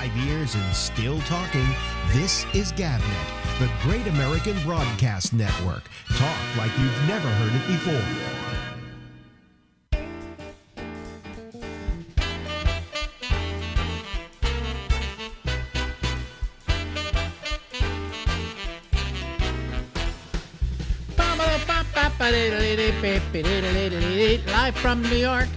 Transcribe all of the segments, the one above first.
5 years and still talking. This is GabNet, the Great American Broadcast Network. Talk like you've never heard it before. Live from New York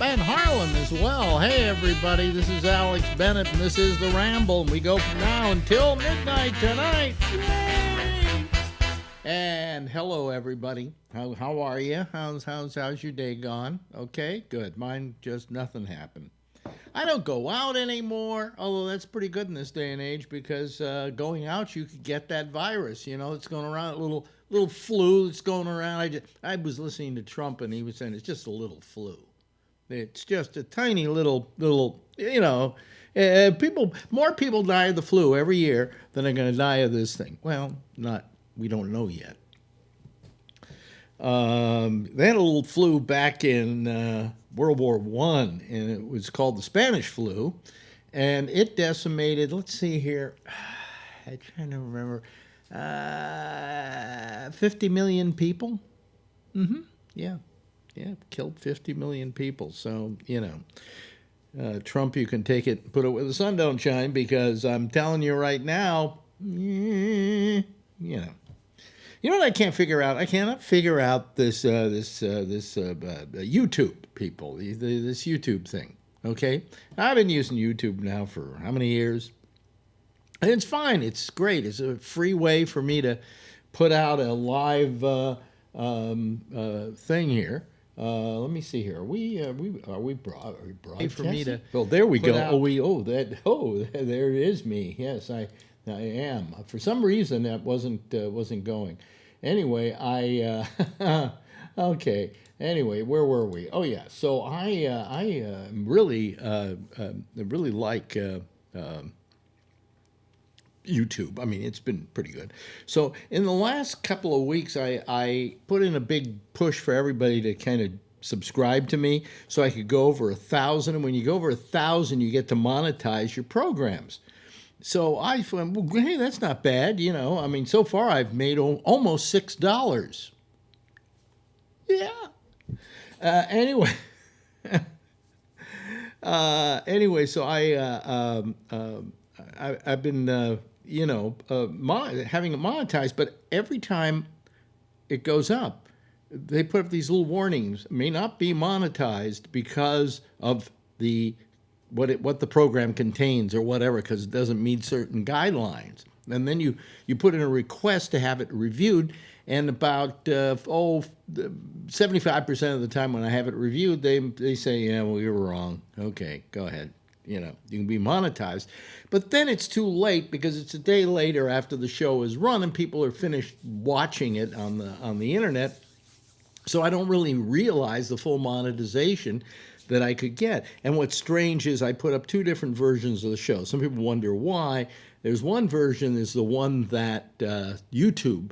and Harlem as well. Hey everybody, this is Alex Bennett and this is the Ramble, and we go from now until midnight tonight. Yay! And hello everybody. How are you? How's your day gone? Okay, good. Mine just nothing happened. I don't go out anymore, although that's pretty good in this day and age because going out you could get that virus. You know, it's going around, a little flu that's going around. I was listening to Trump and he was saying it's just a little flu. It's just a tiny little, you know, more people die of the flu every year than are going to die of this thing. Well, we don't know yet. They had a little flu back in World War I, and it was called the Spanish flu, and it decimated, let's see here, I'm trying to remember, 50 million people. Yeah, killed 50 million people. So, you know, Trump, you can take it and put it where the sun don't shine, because I'm telling you right now, you know. You know what I can't figure out? I cannot figure out this YouTube people, this YouTube thing, okay? I've been using YouTube now for how many years? And it's fine. It's great. It's a free way for me to put out a live thing here. Let me see here. Are we broadcasting? For me to? Well, there we go. There is me. Yes, I am. For some reason, that wasn't going. Anyway, okay. Anyway, where were we? Oh yeah. So I really like YouTube. I mean, it's been pretty good. So in the last couple of weeks, I put in a big push for everybody to kind of subscribe to me so I could go over 1,000. And when you go over 1,000, you get to monetize your programs. So I thought, well, hey, that's not bad, you know. I mean, so far I've made almost $6. Yeah. Anyway, so I've been, having it monetized, but every time it goes up, they put up these little warnings. It may not be monetized because of what the program contains or whatever, because it doesn't meet certain guidelines. And then you put in a request to have it reviewed, and about 75% of the time when I have it reviewed, they say, yeah, well, you're wrong. Okay, go ahead. You know, you can be monetized. But then it's too late because it's a day later after the show is run and people are finished watching it on the internet. So I don't really realize the full monetization that I could get. And what's strange is I put up two different versions of the show. Some people wonder why. There's one version is the one that YouTube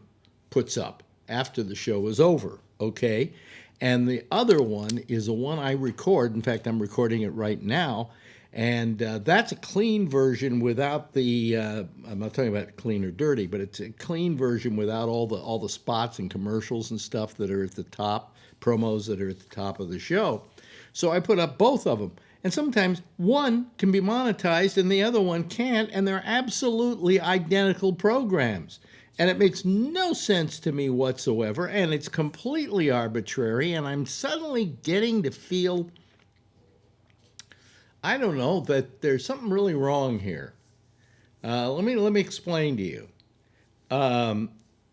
puts up after the show is over, okay? And the other one is the one I record. In fact, I'm recording it right now. And that's a clean version without the, I'm not talking about clean or dirty, but it's a clean version without all the spots and commercials and stuff that are at the top, promos that are at the top of the show. So I put up both of them. And sometimes one can be monetized and the other one can't, and they're absolutely identical programs. And it makes no sense to me whatsoever, and it's completely arbitrary, and I'm suddenly getting to feel, I don't know, that there's something really wrong here. Let me explain to you.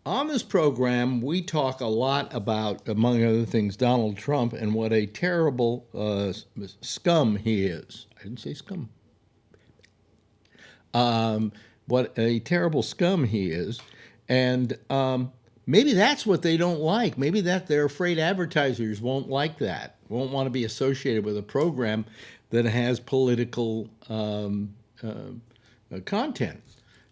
On this program, we talk a lot about, among other things, Donald Trump and what a terrible scum he is. I didn't say scum. What a terrible scum he is. And maybe that's what they don't like. Maybe that they're afraid advertisers won't like that, won't want to be associated with a program that has political content.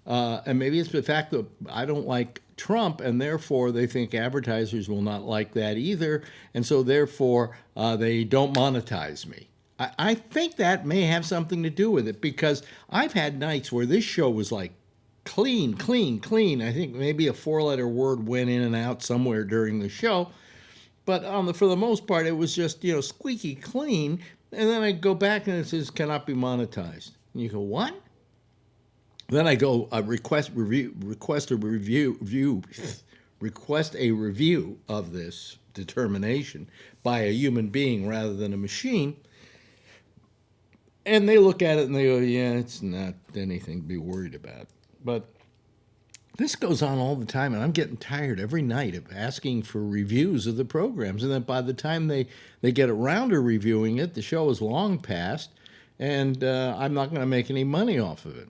And maybe it's the fact that I don't like Trump, and therefore they think advertisers will not like that either, and so therefore they don't monetize me. I think that may have something to do with it, because I've had nights where this show was like clean, clean, clean. I think maybe a 4-letter word went in and out somewhere during the show, but for the most part, it was just, squeaky clean. And then I go back and it says cannot be monetized. And you go, what? Then I go request a review of this determination by a human being rather than a machine. And they look at it and they go, yeah, it's not anything to be worried about. But this goes on all the time, and I'm getting tired every night of asking for reviews of the programs. And then by the time they get around to reviewing it, the show is long past, and I'm not going to make any money off of it.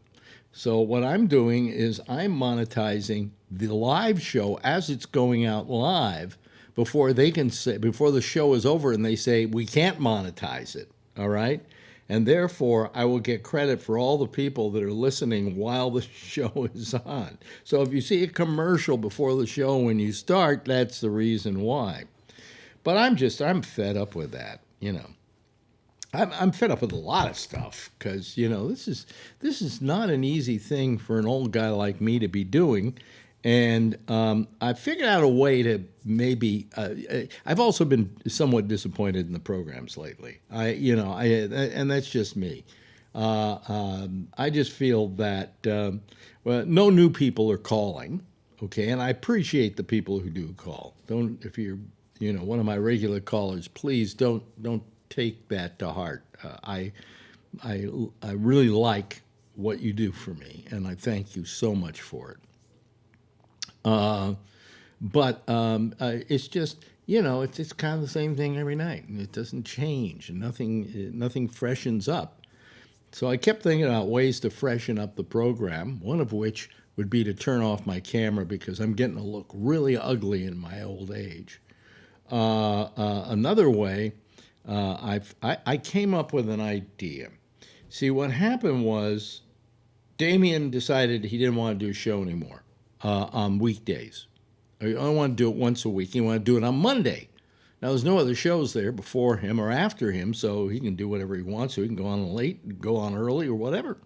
So what I'm doing is I'm monetizing the live show as it's going out live before the show is over and they say we can't monetize it. All right? And therefore, I will get credit for all the people that are listening while the show is on. So if you see a commercial before the show when you start, that's the reason why. But I'm fed up with that, I'm fed up with a lot of stuff, because, this is not an easy thing for an old guy like me to be doing. And I figured out a way to maybe. I've also been somewhat disappointed in the programs lately. And that's just me. I just feel that no new people are calling. Okay, and I appreciate the people who do call. If you're one of my regular callers, please don't take that to heart. I really like what you do for me, and I thank you so much for it. But it's just, it's kind of the same thing every night, and it doesn't change, and nothing freshens up. So I kept thinking about ways to freshen up the program, one of which would be to turn off my camera, because I'm getting to look really ugly in my old age. Another way, I came up with an idea. See, what happened was Damien decided he didn't want to do a show anymore on weekdays. I don't want to do it once a week. He wanted to do it on Monday. Now, there's no other shows there before him or after him, so he can do whatever he wants. So he can go on late, go on early, or whatever.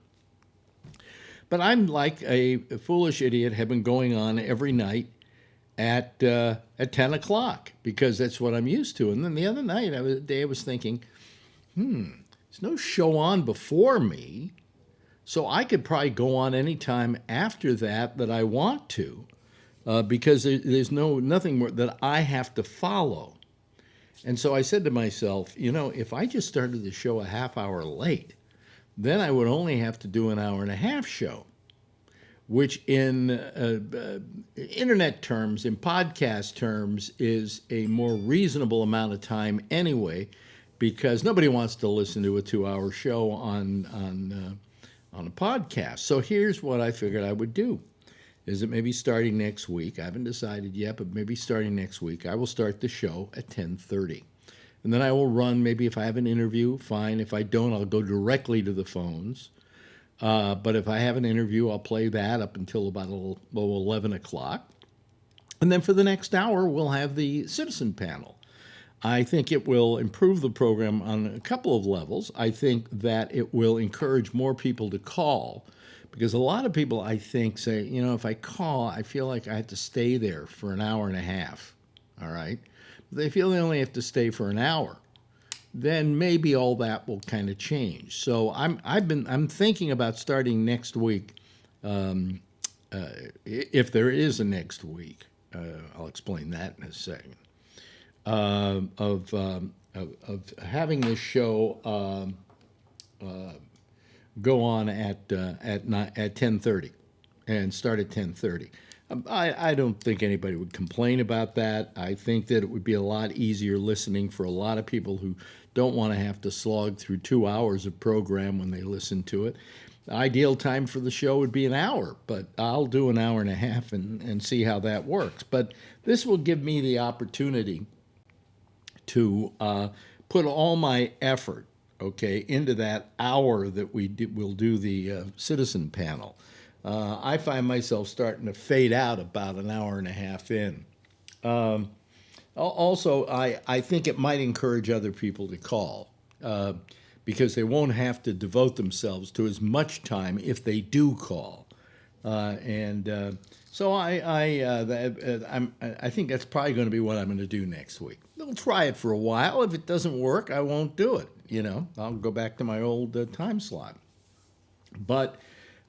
But I'm like a foolish idiot, have been going on every night at 10 o'clock, because that's what I'm used to. And then the other night, I was thinking, there's no show on before me, so I could probably go on any time after that I want to, because there's nothing more that I have to follow. And so I said to myself, if I just started the show a half hour late, then I would only have to do an hour and a half show, which in internet terms, in podcast terms, is a more reasonable amount of time anyway, because nobody wants to listen to a 2-hour show on a podcast. So here's what I figured I would do. Is it maybe starting next week? I haven't decided yet, but maybe starting next week, I will start the show at 10:30. And then I will run, maybe if I have an interview, fine. If I don't, I'll go directly to the phones. But if I have an interview, I'll play that up until about 11 o'clock. And then for the next hour, we'll have the citizen panel. I think it will improve the program on a couple of levels. I think that it will encourage more people to call, because a lot of people, I think, say, if I call, I feel like I have to stay there for an hour and a half, all right? But they feel they only have to stay for an hour. Then maybe all that will kind of change. So I'm thinking about starting next week, if there is a next week. I'll explain that in a second. Of having this show go on at 10:30 and start at 10:30. I don't think anybody would complain about that. I think that it would be a lot easier listening for a lot of people who don't want to have to slog through 2 hours of program when they listen to it. The ideal time for the show would be an hour, but I'll do an hour and a half and see how that works. But this will give me the opportunity to put all my effort, into that hour that we'll do the citizen panel. I find myself starting to fade out about an hour and a half in. Also, I think it might encourage other people to call, because they won't have to devote themselves to as much time if they do call. So I think that's probably going to be what I'm going to do next week. I'll try it for a while. If it doesn't work, I won't do it. I'll go back to my old time slot. But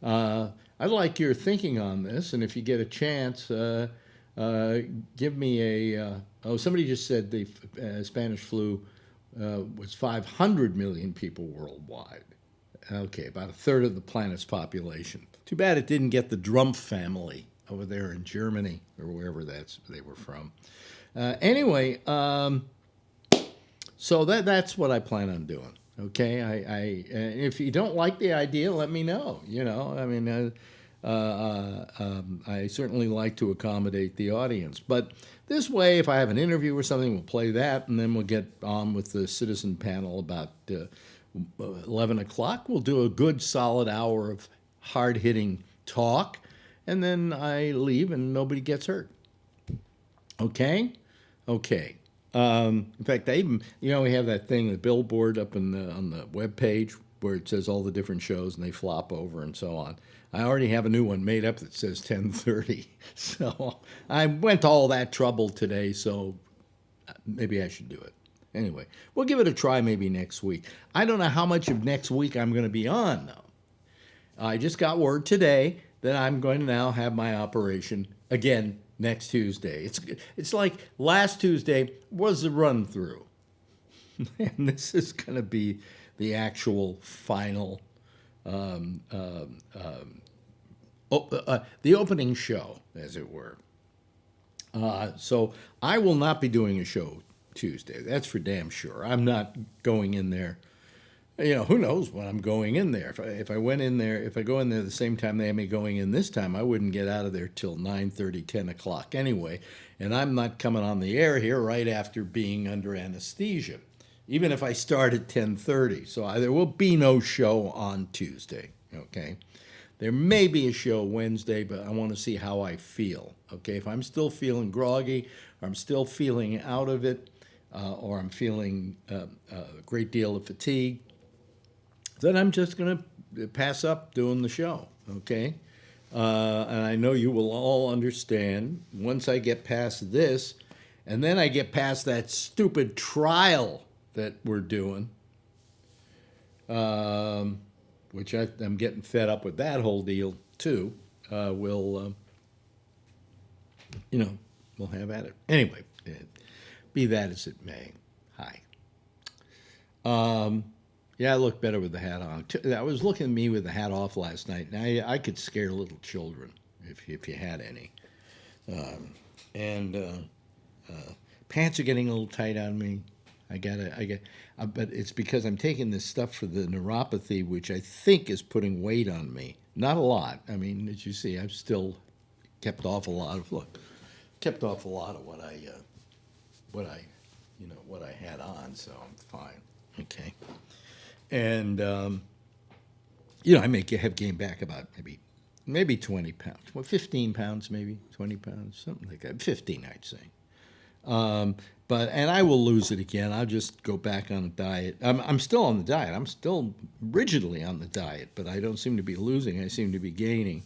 I'd like your thinking on this, and if you get a chance, give me a. Somebody just said the Spanish flu was 500 million people worldwide. Okay, about a third of the planet's population. Too bad it didn't get the Drumpf family over there in Germany or wherever they were from. Anyway, so that's what I plan on doing. Okay, if you don't like the idea, let me know. I certainly like to accommodate the audience. But this way, if I have an interview or something, we'll play that, and then we'll get on with the citizen panel about 11 o'clock. We'll do a good solid hour of hard-hitting talk, and then I leave and nobody gets hurt. Okay? Okay. In fact, we have that thing, the billboard up on the web page where it says all the different shows and they flop over and so on. I already have a new one made up that says 10:30. So I went to all that trouble today, so maybe I should do it. Anyway, we'll give it a try maybe next week. I don't know how much of next week I'm going to be on, though. I just got word today that I'm going to now have my operation again next Tuesday. It's like last Tuesday was the run-through. And this is going to be the actual final, the opening show, as it were. So I will not be doing a show Tuesday. That's for damn sure. I'm not going in there. Who knows when I'm going in there. If I go in there the same time they have me going in this time, I wouldn't get out of there till 9:30, 10 o'clock anyway. And I'm not coming on the air here right after being under anesthesia, even if I start at 10:30. So there will be no show on Tuesday, okay? There may be a show Wednesday, but I want to see how I feel, okay? If I'm still feeling groggy, or I'm still feeling out of it, or I'm feeling a great deal of fatigue, then I'm just going to pass up doing the show, okay? And I know you will all understand once I get past this, and then I get past that stupid trial that we're doing, which I'm getting fed up with that whole deal too. We'll have at it. Anyway, be that as it may. Hi. Yeah, I look better with the hat on. I was looking at me with the hat off last night, and I could scare little children if you had any. Pants are getting a little tight on me. But it's because I'm taking this stuff for the neuropathy, which I think is putting weight on me. Not a lot. I mean, as you see, I've still kept off a lot of what I had on, so I'm fine. Okay. And, I may have gained back about maybe 20 pounds. Well, 15 pounds, maybe 20 pounds, something like that. 15, I'd say. And I will lose it again. I'll just go back on a diet. I'm still on the diet. I'm still rigidly on the diet, but I don't seem to be losing. I seem to be gaining.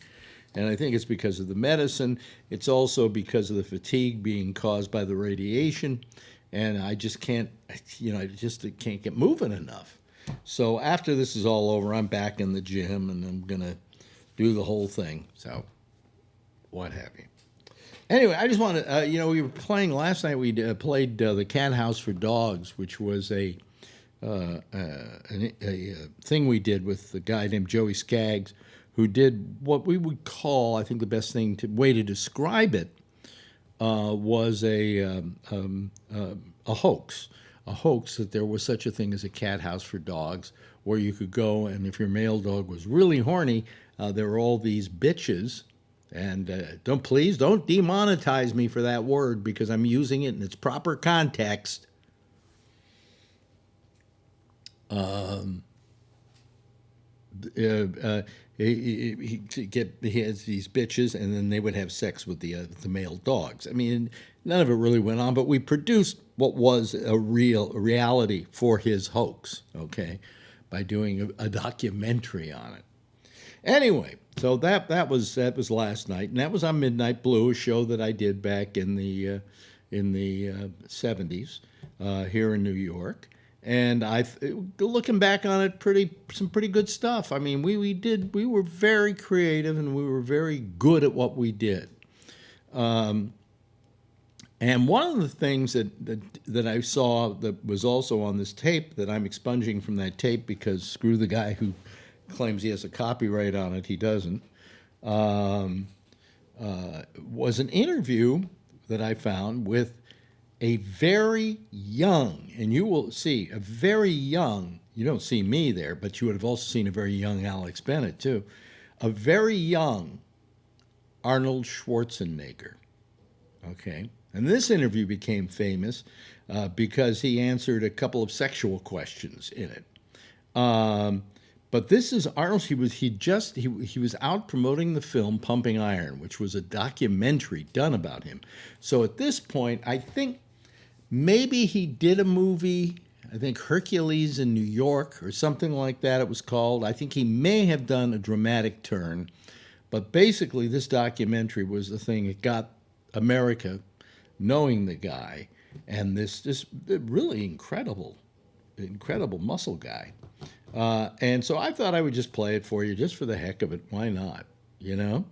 And I think it's because of the medicine. It's also because of the fatigue being caused by the radiation. And I just can't get moving enough. So after this is all over, I'm back in the gym, and I'm going to do the whole thing. So what have you. Anyway, I just want to, we were playing last night. We played The Cat House for Dogs, which was a thing we did with a guy named Joey Skaggs, who did what we would call, I think the best way to describe it was a hoax. A hoax that there was such a thing as a cat house for dogs, where you could go, and if your male dog was really horny, there were all these bitches. And don't demonetize me for that word, because I'm using it in its proper context. He has these bitches, and then they would have sex with the male dogs. I mean, none of it really went on, but we produced what was a reality for his hoax, okay? by doing a documentary on it. Anyway, so that was last night, and that was on Midnight Blue, a show that I did back in the 70s here in New York. And looking back on it, some pretty good stuff. I mean, we were very creative and we were very good at what we did. And one of the things that I saw that was also on this tape that I'm expunging from that tape because screw the guy who claims he has a copyright on it, he doesn't, was an interview that I found with a very young, and you will see a very young, you don't see me there, but you would have also seen a very young Alex Bennett too, a very young Arnold Schwarzenegger, okay? And this interview became famous because he answered a couple of sexual questions in it. But this is Arnold. He was out promoting the film Pumping Iron, which was a documentary done about him. So at this point, I think maybe he did a movie. I think Hercules in New York or something like that. It was called. I think he may have done a dramatic turn, but basically this documentary was the thing that got America knowing the guy and this really incredible muscle guy. And so I thought I would just play it for you just for the heck of it. Why not? You know?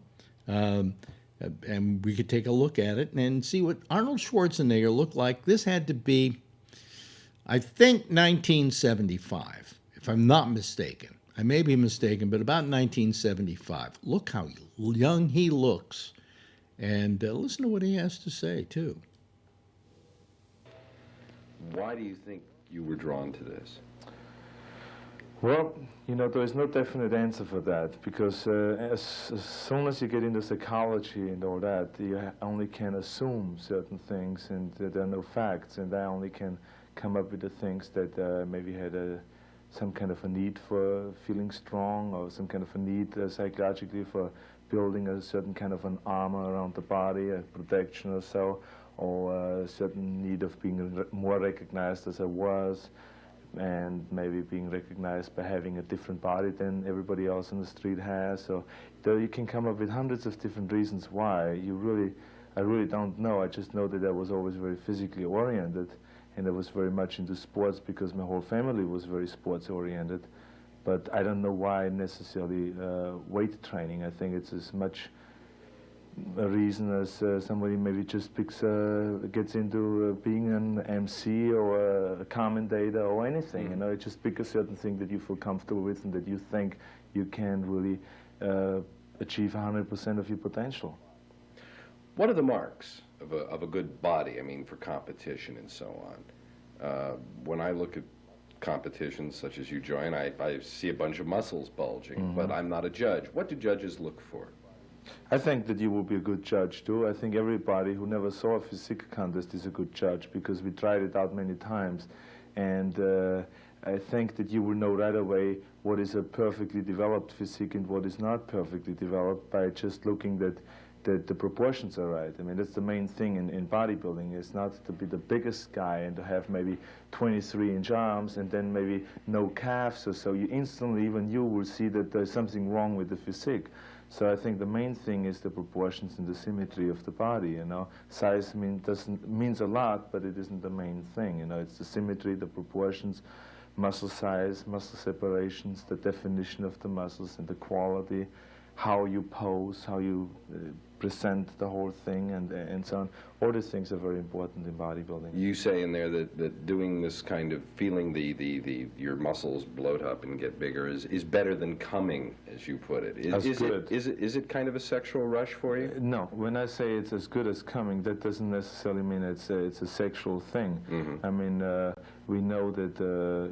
And we could take a look at it and see what Arnold Schwarzenegger looked like. This had to be, I think, 1975, if I'm not mistaken. I may be mistaken, but about 1975. Look how young he looks. And listen to what he has to say, too. Why do you think you were drawn to this? Well, you know, there is no definite answer for that because as soon as you get into psychology and all that, you only can assume certain things and there are no facts, and I only can come up with the things that maybe had some kind of a need for feeling strong or some kind of a need psychologically for building a certain kind of an armor around the body, a protection or so, or a certain need of being more recognized as I was, and maybe being recognized by having a different body than everybody else on the street has. So you can come up with hundreds of different reasons why. I really don't know. I just know that I was always very physically oriented, and I was very much into sports because my whole family was very sports oriented. But I don't know why necessarily weight training. I think it's as much a reason as somebody maybe just gets into being an MC or a commentator or anything. Mm-hmm. You know, just pick a certain thing that you feel comfortable with and that you think you can really achieve 100% of your potential. What are the marks of a good body? I mean, for competition and so on. When I look at competitions such as you join, I see a bunch of muscles bulging, mm-hmm. but I'm not a judge. What do judges look for? I think that you will be a good judge too. I think everybody who never saw a physique contest is a good judge because we tried it out many times, and I think that you will know right away what is a perfectly developed physique and what is not perfectly developed by just looking that the proportions are right. I mean, that's the main thing in bodybuilding. It's not to be the biggest guy and to have maybe 23-inch arms and then maybe no calves or so. You instantly, even you will see that there's something wrong with the physique. So I think the main thing is the proportions and the symmetry of the body, you know. Size means a lot, but it isn't the main thing, you know. It's the symmetry, the proportions, muscle size, muscle separations, the definition of the muscles and the quality, how you pose, how you present the whole thing, and so on. All these things are very important in bodybuilding. You say in there that doing this kind of feeling your muscles bloat up and get bigger is better than coming, as you put it. Is it kind of a sexual rush for you? No. When I say it's as good as coming, that doesn't necessarily mean it's a sexual thing. Mm-hmm. I mean, we know that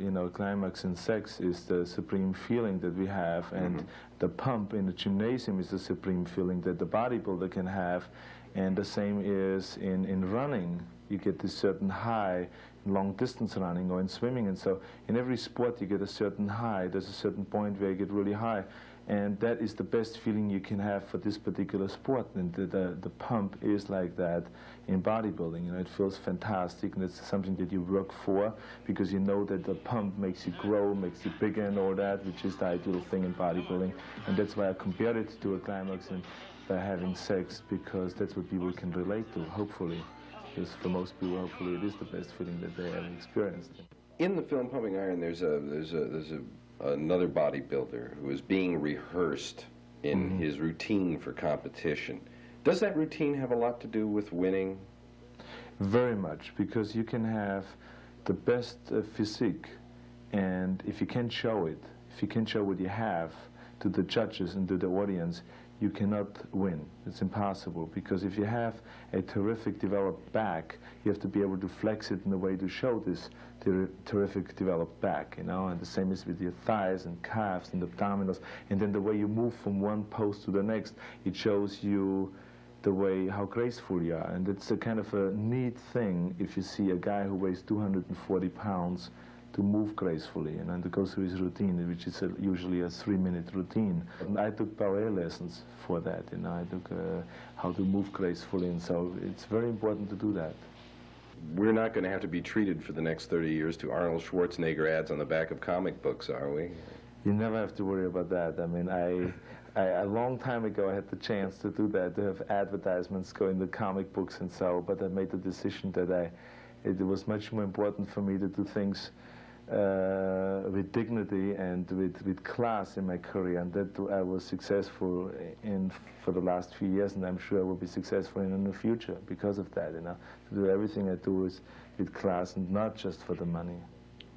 you know, climax in sex is the supreme feeling that we have, and mm-hmm. the pump in the gymnasium is the supreme feeling that the bodybuilder can have. And the same is in running. You get this certain high in long distance running or in swimming. And so in every sport you get a certain high. There's a certain point where you get really high. And that is the best feeling you can have for this particular sport. And the pump is like that in bodybuilding. You know, it feels fantastic, and it's something that you work for because you know that the pump makes you grow, makes you bigger and all that, which is the ideal thing in bodybuilding. And that's why I compared it to a climax and by having sex, because that's what people can relate to, hopefully. Because for most people, hopefully, it is the best feeling that they ever experienced. In the film Pumping Iron, there's another bodybuilder who is being rehearsed in his routine for competition. Does that routine have a lot to do with winning? Very much, because you can have the best physique, and if you can't show it, if you can't show what you have to the judges and to the audience, you cannot win. It's impossible, because if you have a terrific developed back, you have to be able to flex it in a way to show this terrific developed back, you know, and the same is with your thighs and calves and abdominals, and then the way you move from one pose to the next, it shows you the way, how graceful you are, and it's a kind of a neat thing if you see a guy who weighs 240 pounds to move gracefully, and to go through his routine, which is usually a 3-minute routine. And I took ballet lessons for that, you know, I took how to move gracefully, and so it's very important to do that. We're not going to have to be treated for the next 30 years to Arnold Schwarzenegger ads on the back of comic books, are we? You never have to worry about that. I mean, a long time ago I had the chance to do that, to have advertisements go in the comic books and so, but I made the decision that it was much more important for me to do things with dignity and with class in my career, and that I was successful in for the last few years, and I'm sure I will be successful in the future because of that, you know. To do everything I do is with class and not just for the money.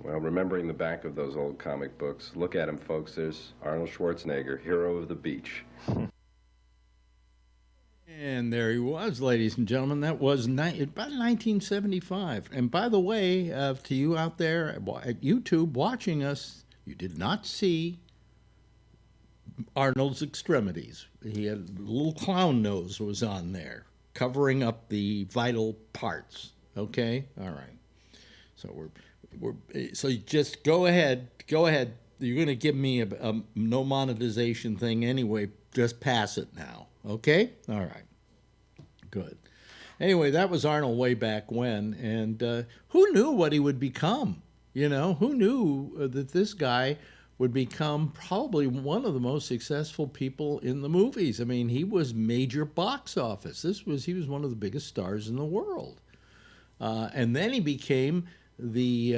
Well, remembering the back of those old comic books, look at him, folks. There's Arnold Schwarzenegger, hero of the beach. And there he was, ladies and gentlemen. That was about 1975. And by the way, to you out there at YouTube watching us, you did not see Arnold's extremities. He had a little clown nose was on there, covering up the vital parts. Okay? All right. So so you just go ahead. You're going to give me a no monetization thing anyway. Just pass it now. Okay? All right. Good. Anyway, that was Arnold way back when, and who knew what he would become? You know, who knew that this guy would become probably one of the most successful people in the movies? I mean, he was major box office. He was one of the biggest stars in the world, and then he became the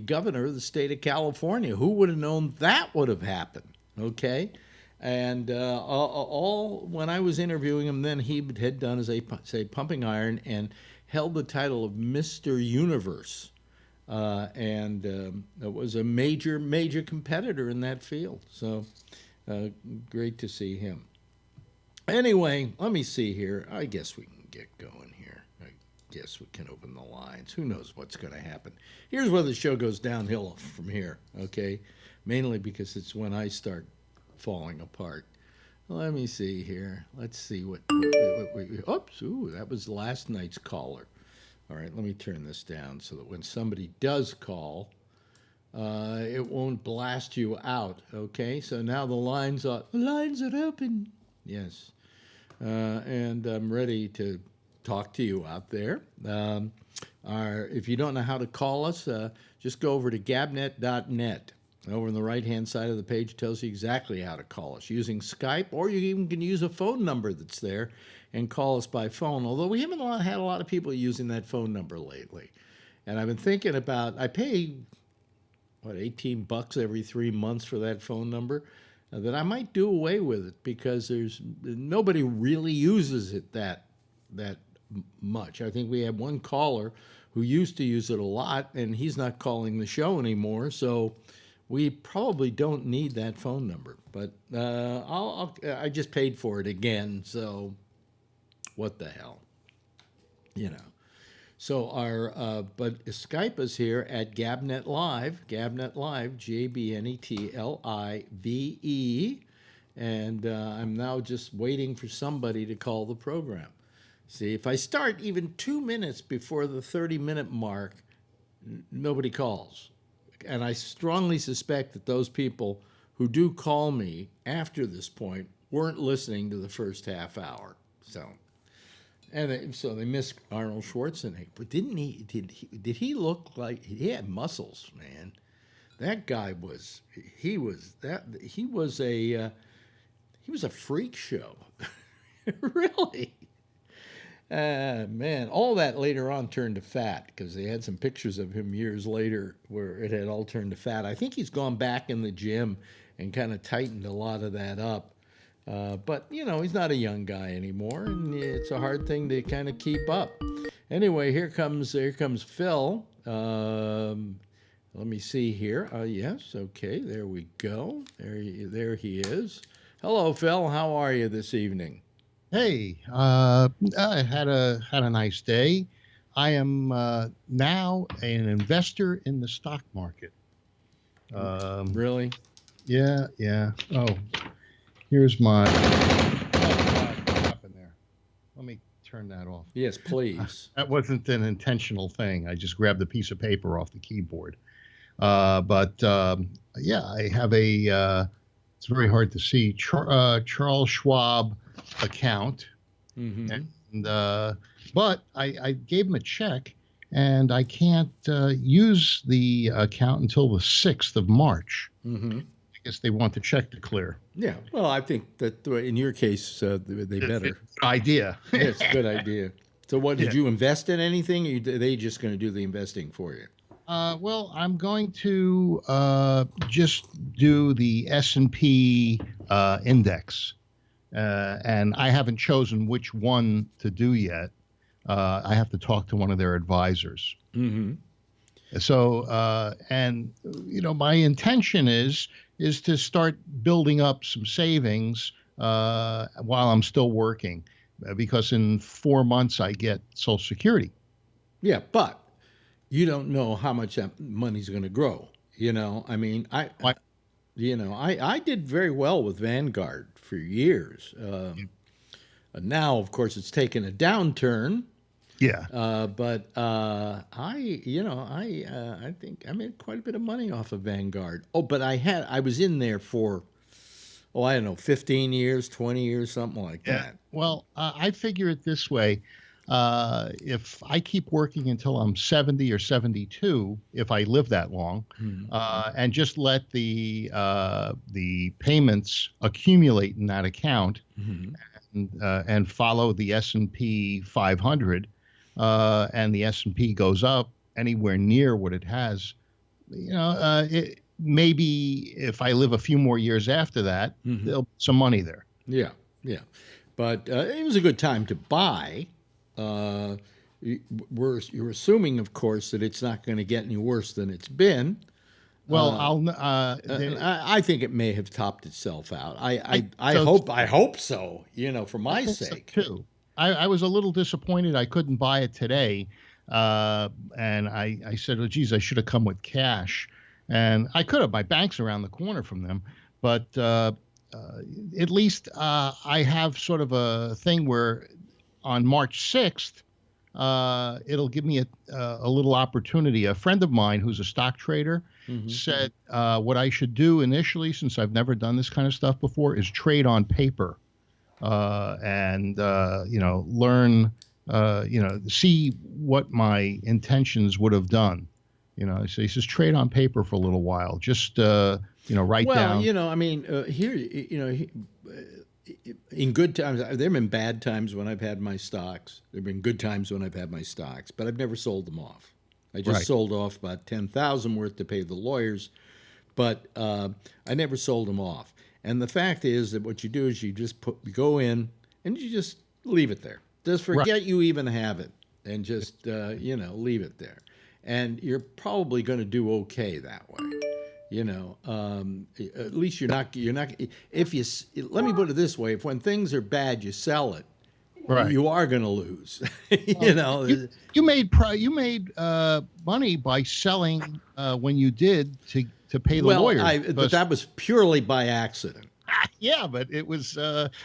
governor of the state of California. Who would have known that would have happened? Okay. And all when I was interviewing him, then he had done, as I say, Pumping Iron, and held the title of Mr. Universe, and it was a major competitor in that field. So great to see him. Anyway, let me see here. I guess we can get going here. I guess we can open the lines. Who knows what's going to happen? Here's where the show goes downhill from here. Okay, mainly because it's when I start falling apart. Let me see here. Let's see what oops, ooh, that was last night's caller. All right, let me turn this down so that when somebody does call, it won't blast you out. Okay, so now the lines are open. Yes, and I'm ready to talk to you out there. If you don't know how to call us, just go over to gabnet.net. Over on the right-hand side of the page, it tells you exactly how to call us using Skype, or you even can use a phone number that's there and call us by phone, although we haven't had a lot of people using that phone number lately. And I've been thinking about, I pay, $18 every 3 months for that phone number, that I might do away with it because nobody really uses it that much. I think we have one caller who used to use it a lot, and he's not calling the show anymore, so we probably don't need that phone number, but I just paid for it again, so what the hell, you know. So but Skype is here at Gabnet Live, GABNETLIVE, and I'm now just waiting for somebody to call the program. See, if I start even 2 minutes before the 30-minute mark, nobody calls. And I strongly suspect that those people who do call me after this point weren't listening to the first half hour. So, so they missed Arnold Schwarzenegger. But did he look like he had muscles, man? That guy was he was a freak show. Really. Man, all that later on turned to fat because they had some pictures of him years later where it had all turned to fat. I think he's gone back in the gym and kind of tightened a lot of that up. But, he's not a young guy anymore, and it's a hard thing to kind of keep up. Anyway, here comes Phil. Let me see here. Yes, okay, there we go. There he is. Hello, Phil. How are you this evening? Hey, I had a nice day. I am now an investor in the stock market. Really? Yeah. Oh, here's my. Oh God, what happened there? Let me turn that off. Yes, please. That wasn't an intentional thing. I just grabbed a piece of paper off the keyboard. But I have a. It's very hard to see. Charles Schwab account, but I gave him a check, and I can't use the account until the 6th of March. I guess they want the check to clear. Yeah, well, I think that in your case, they better. Idea. Yeah, it's a good idea. So what, did you invest in anything, or are they just going to do the investing for you? Well, I'm going to just do the S&P index. And I haven't chosen which one to do yet. I have to talk to one of their advisors. So, my intention is to start building up some savings while I'm still working, because in 4 months I get Social Security. Yeah, but you don't know how much that money's going to grow. I mean, I did very well with Vanguard for years. Now, of course, it's taken a downturn. Yeah. But I think I made quite a bit of money off of Vanguard. Oh, but I was in there for, I don't know, 15 years, 20 years, something like that. Well, I figure it this way. If I keep working until I'm 70 or 72, if I live that long, and just let the payments accumulate in that account, and follow the S&P 500, and the S&P goes up anywhere near what it has, maybe if I live a few more years after that, there'll be some money there. Yeah. But it was a good time to buy. You're assuming, of course, that it's not going to get any worse than it's been. Well, I think it may have topped itself out. I hope so. For my sake too. I was a little disappointed I couldn't buy it today, and I said, "Oh, geez, I should have come with cash." And I could have. My bank's around the corner from them, but at least I have sort of a thing where on March 6th, it'll give me a little opportunity. A friend of mine who's a stock trader said what I should do initially, since I've never done this kind of stuff before, is trade on paper and learn, see what my intentions would have done. So he says trade on paper for a little while, just write down. Here, in good times, there have been bad times when I've had my stocks. There have been good times when I've had my stocks, but I've never sold them off. I just sold off about $10,000 worth to pay the lawyers, but I never sold them off. And the fact is that what you do is you just go in and you just leave it there. Just forget you even have it, and just leave it there. And you're probably going to do okay that way. At least you're not, let me put it this way, if when things are bad, you sell it, you are going to lose. You made money by selling when you did to pay the lawyers. But that was purely by accident. Yeah, but it was,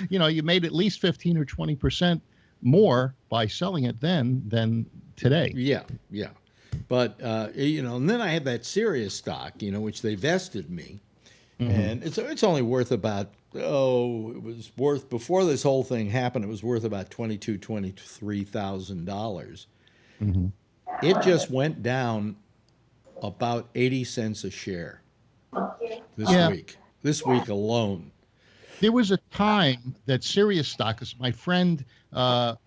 you made at least 15 or 20% more by selling it then than today. Yeah. But, and then I had that Sirius stock, which they vested me. And it's only worth about, it was worth, before this whole thing happened, it was worth about $23,000. It just went down about 80 cents a share this Yeah. week. This week alone. There was a time that Sirius stock, 'cause my friend, when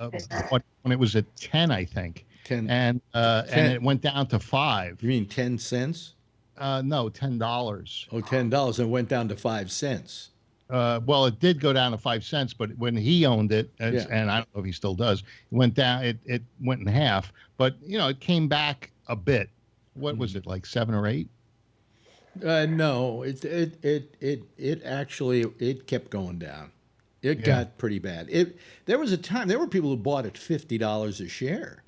it was at 10, I think, 10. and 10. it went down to 5. You mean 10 cents? No, $10. Oh, $10, and it went down to 5 cents. Well, it did go down to 5 cents, but when he owned it, Yeah. and I don't know if he still does, it went down. It went in half, but it came back a bit. What was it, like 7 or 8? No, it actually kept going down. It got pretty bad. There was a time, there were people who bought at $50 a share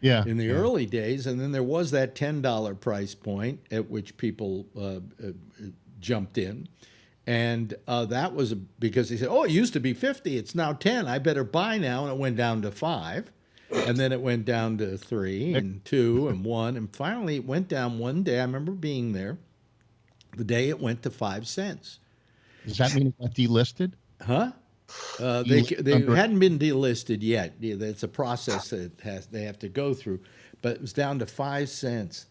Yeah. in the early days, and then there was that $10 price point at which people jumped in, and that was because they said, "Oh, it used to be 50, it's now 10. I better buy now," and it went down to 5. And then it went down to 3 and 2 and 1. And finally it went down one day. I remember being there the day it went to 5 cents. Does that mean it got delisted? Huh? They hadn't been delisted yet. It's a process that they have to go through. But it was down to 5 cents.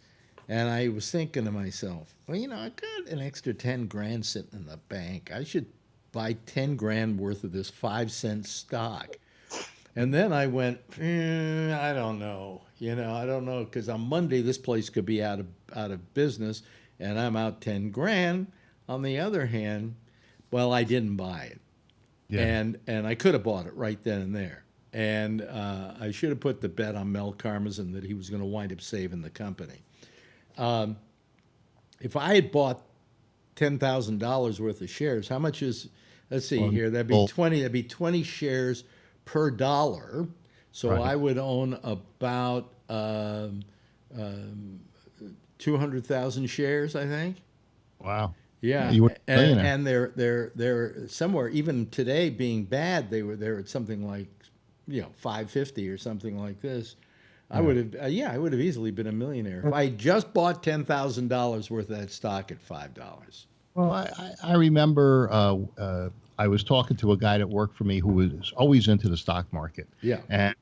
And I was thinking to myself, well, I got an extra 10 grand sitting in the bank. I should buy 10 grand worth of this 5 cent stock. And then I went, I don't know. I don't know, because on Monday this place could be out of business, and I'm out 10 grand. On the other hand, well, I didn't buy it, and I could have bought it right then and there, and I should have put the bet on Mel Karmazin that he was going to wind up saving the company. If I had bought $10,000 worth of shares, how much is? Let's see here. That'd be 20. That'd be 20 shares per dollar, so Right. I would own about 200,000 shares, I think. Wow. Yeah, You were a millionaire. and they're somewhere even today being bad. They're at something like 550 or something like this. I would have I would have easily been a millionaire if I just bought $10,000 worth of that stock at $5. Well, I remember I was talking to a guy that worked for me who was always into the stock market. Yeah. And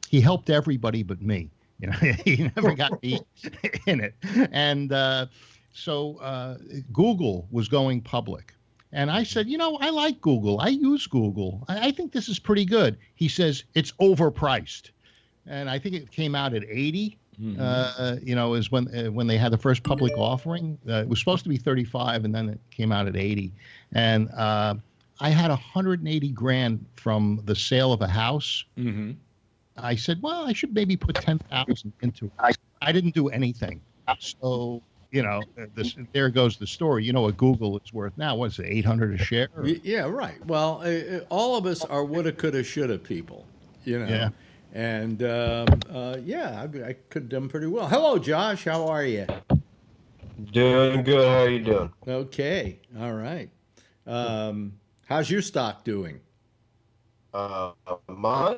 he helped everybody but me. He never got me in it. And so Google was going public. And I said, I like Google. I use Google. I think this is pretty good. He says, it's overpriced. And I think it came out at 80. Is when they had the first public offering. It was supposed to be 35, and then it came out at 80. And I had 180 grand from the sale of a house. I said, well, I should maybe put 10,000 into it. I didn't do anything. So there goes the story. What Google is worth now? What is it, 800 a share? Yeah, right. Well, all of us are woulda, coulda, shoulda people. Yeah. And I could have done pretty well. Hello, Josh. How are you? Doing good. How are you doing? Okay. All right. How's your stock doing? Mine?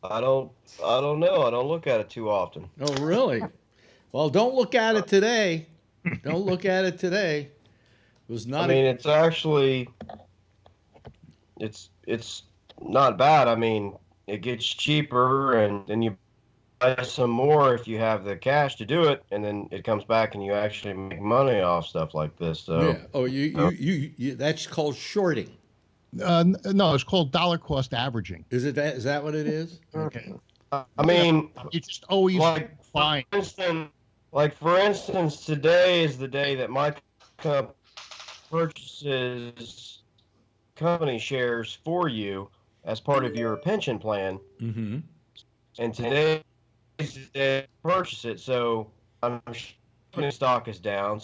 I don't know. I don't look at it too often. Oh, really? Well, don't look at it today. Don't look at it today. It was not. It's actually, it's not bad. It gets cheaper, and then you buy some more if you have the cash to do it, and then it comes back, and you actually make money off stuff like this. So Yeah. Oh, you that's called shorting. No, it's called dollar cost averaging. Is it that? Is that what it is? Okay. You just always find. For instance, today is the day that my company purchases company shares for you as part of your pension plan. Mm-hmm. And today is the day to purchase it. So I'm sure stock is down,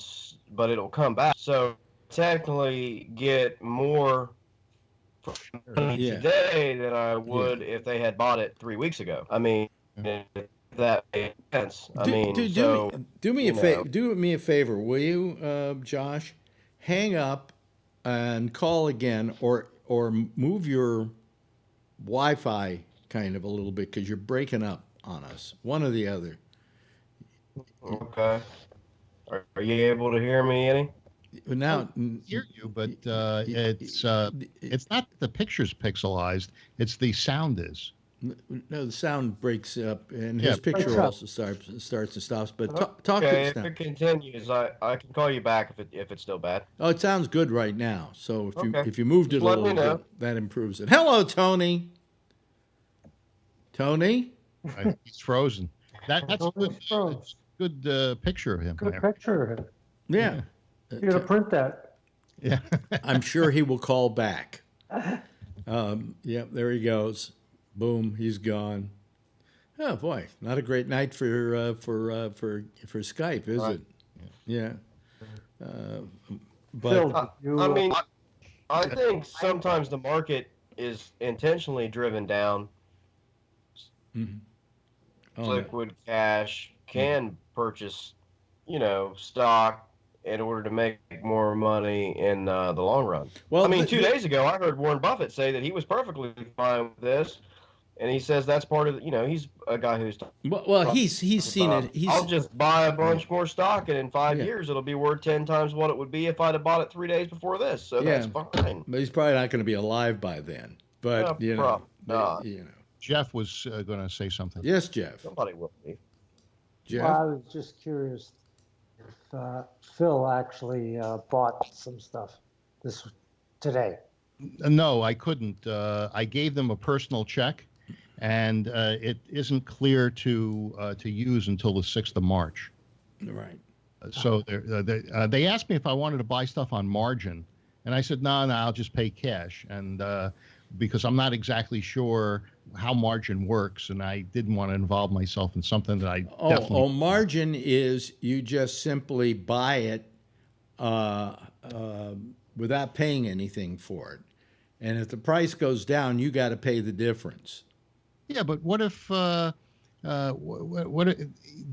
but it'll come back. So technically get more today than I would if they had bought it 3 weeks ago. If that makes sense. Do me a favor, will you, Josh? Hang up and call again, or move your Wi-Fi kind of a little bit, because you're breaking up on us. One or the other. Okay. Are you able to hear me, Eddie? Now, hear you, but it's not that the picture's pixelized. It's the sound is. no, the sound breaks up, and Yeah, his picture breaks up. also starts and stops. But talk to Okay, us if now. it continues, I can call you back if it's still bad. Oh, it sounds good right now. So Okay. if you moved Just it a let me little know. bit, that improves it. Hello, Tony. Tony. He's frozen. That's Oh, good. it's froze. Good picture of him Good there. picture of it. Yeah. You're gonna print that. Yeah. I'm sure he will call back. Yep, there he goes. Boom, he's gone. Oh boy, not a great night for Skype, is Right. it? Yeah. But Phil, you, I mean, I think sometimes the market is intentionally driven down. oh, no. Liquid cash can purchase, stock in order to make more money in the long run. Well, I mean, 2 days ago, I heard Warren Buffett say that he was perfectly fine with this, and he says that's part of he's a guy who's he's seen it. I'll just buy a bunch more stock, and in 5 Yeah. years, it'll be worth 10 times what it would be if I'd have bought it 3 days before this. So that's fine. But he's probably not going to be alive by then. But probably not. Jeff was going to say something. Yes, Jeff. Somebody will be. Jeff. well, I was just curious if Phil actually bought some stuff today. No, I couldn't. I gave them a personal check, and it isn't clear to use until the 6th of March. Right. So they asked me if I wanted to buy stuff on margin, and I said, no, I'll just pay cash. And because I'm not exactly sure how margin works, and I didn't want to involve myself in something that I definitely... margin is you just simply buy it without paying anything for it. And if the price goes down, you got to pay the difference. Yeah, but what if...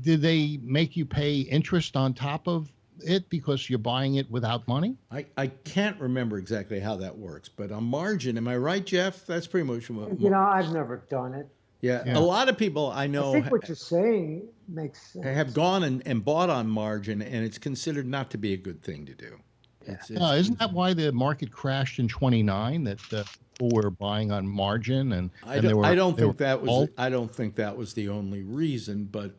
did they make you pay interest on top of it because you're buying it without money? I can't remember exactly how that works, but on margin, am I right, Jeff? That's pretty much what... I've never done it. Yeah, Yeah. a lot of people I know I think what you're saying makes sense. have gone and bought on margin, and it's considered not to be a good thing to do. Isn't that why the market crashed in '29? That people were buying on margin, and I they don't, were, I don't they think were that was. all- I don't think that was the only reason, but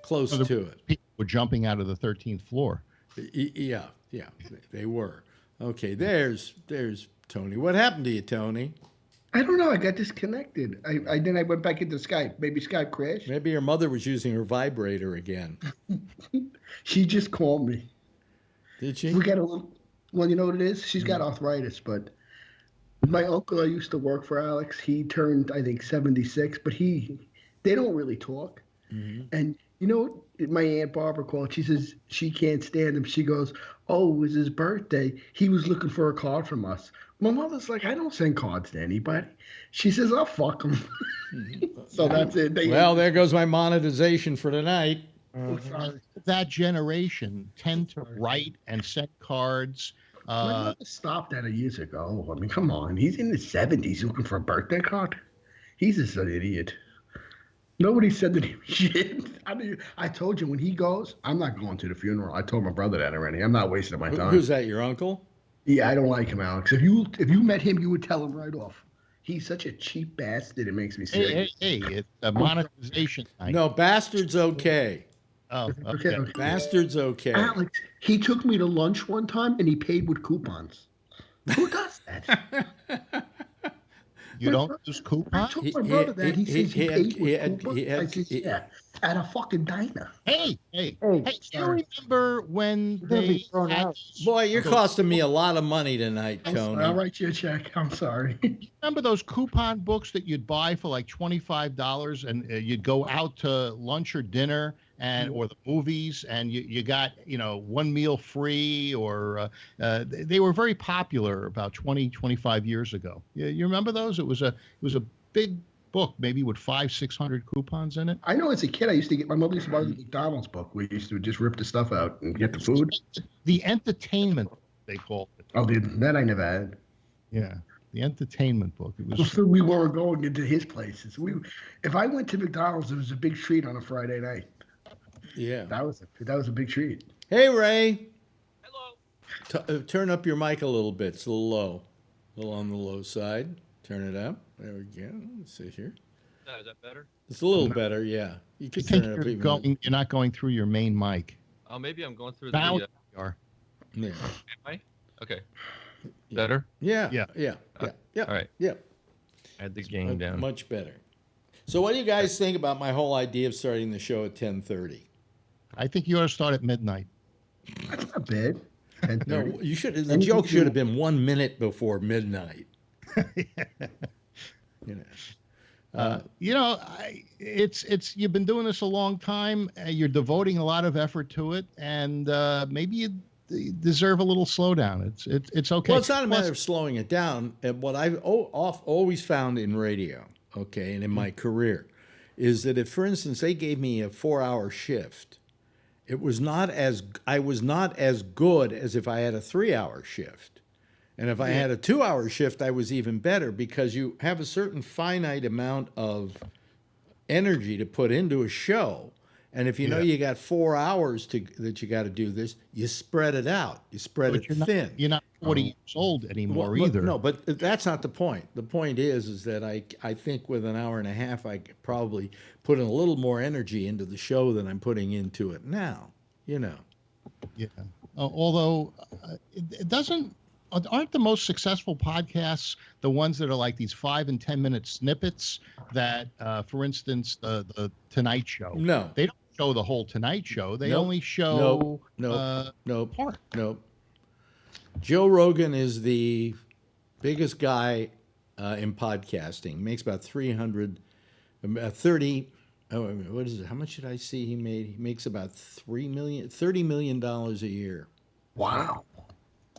close to it. people were jumping out of the 13th floor. Yeah, they were. Okay, there's Tony. What happened to you, Tony? I don't know. I got disconnected. Then I went back into Skype. Maybe Skype crashed. Maybe your mother was using her vibrator again. She just called me. Did she? We got a little. Well, you know what it is? She's got arthritis, but my uncle I used to work for, Alex, he turned, I think, 76, but they don't really talk. Mm-hmm. And my Aunt Barbara called. She says she can't stand him. She goes, "Oh, it was his birthday. He was looking for a card from us." My mother's like, "I don't send cards to anybody." She says, "I'll fuck him." So that's it. Well, there goes my monetization for tonight. That generation tend to write and send cards. My mother stopped that years ago. I mean, come on. He's in his 70s looking for a birthday card. He's just an idiot. Nobody said that he was shit. I mean, I told you when he goes, I'm not going to the funeral. I told my brother that already. I'm not wasting my time. Who's that? Your uncle? Yeah, I don't like him, Alex. If you met him, you would tell him right off. He's such a cheap bastard. It makes me sick. Hey, it's a monetization night. No, bastard's okay. Oh, Okay. Bastard's okay. Alex, he took me to lunch one time and he paid with coupons. Who does that? You don't use I coupons? told my brother that. He says he paid with coupons. I had- says, yeah, at a fucking diner. Hey, Hey, do you remember when You're gonna be they thrown had out. those- Boy, you're costing me a lot of money tonight, I'm sorry, I'll Tony. write you a check. I'm sorry. remember those coupon books that you'd buy for like $25 and you'd go out to lunch or dinner or the movies and you got, one meal free or they were very popular about 25 years ago. You remember those? It was a big book, maybe with 500-600 coupons in it. I know as a kid, I used to get, my mother used to buy the McDonald's book. We used to just rip the stuff out and get the food. The entertainment, they called it. Oh, dude, that I never had. Yeah. The entertainment book. It was So we weren't going into his places. If I went to McDonald's, it was a big treat on a Friday night. Yeah. That was a big treat. Hey, Ray. Hello. Turn up your mic a little bit. It's a little low. A little on the low side. Turn it up. There we go. Let's see here. Is that better? It's a little better, yeah. You I could think turn it up you're even. you're not going through your main mic. Oh, maybe I'm going through Now the. you are. Yeah. Am I? Okay. Better? Yeah. Yeah. Yeah. Yeah. Yeah. All right. Yeah. Add the gain down. Much better. So what do you guys think about my whole idea of starting the show at 10:30? I think you ought to start at midnight. That's not bad. No, you should. The joke should have been 1 minute before midnight. You know. It's you've been doing this a long time. You're devoting a lot of effort to it, and maybe you deserve a little slowdown. It's okay. Well, it's not a matter of slowing it down. What I've always found in radio, okay, and in my career, is that if, for instance, they gave me a 4-hour shift, I was not as good as if I had a 3-hour shift. And if I had a 2-hour shift, I was even better, because you have a certain finite amount of energy to put into a show. And if you know you got 4 hours that you got to do this, you spread it out. You spread it thin. You're not 40 years old anymore either. No, but that's not the point. The point is that I think with an hour and a half, I could probably put in a little more energy into the show than I'm putting into it now. You know. Yeah. Although it doesn't. Aren't the most successful podcasts the ones that are like these 5 and 10 minute snippets that, for Mm. instance, the Tonight Show? No. They don't show the whole Tonight Show. They Nope. only show Nope. part. Nope. Joe Rogan is the biggest guy in podcasting. Makes about 30. Oh, what is it? How much did I see he made? He makes about $30 million a year. Wow.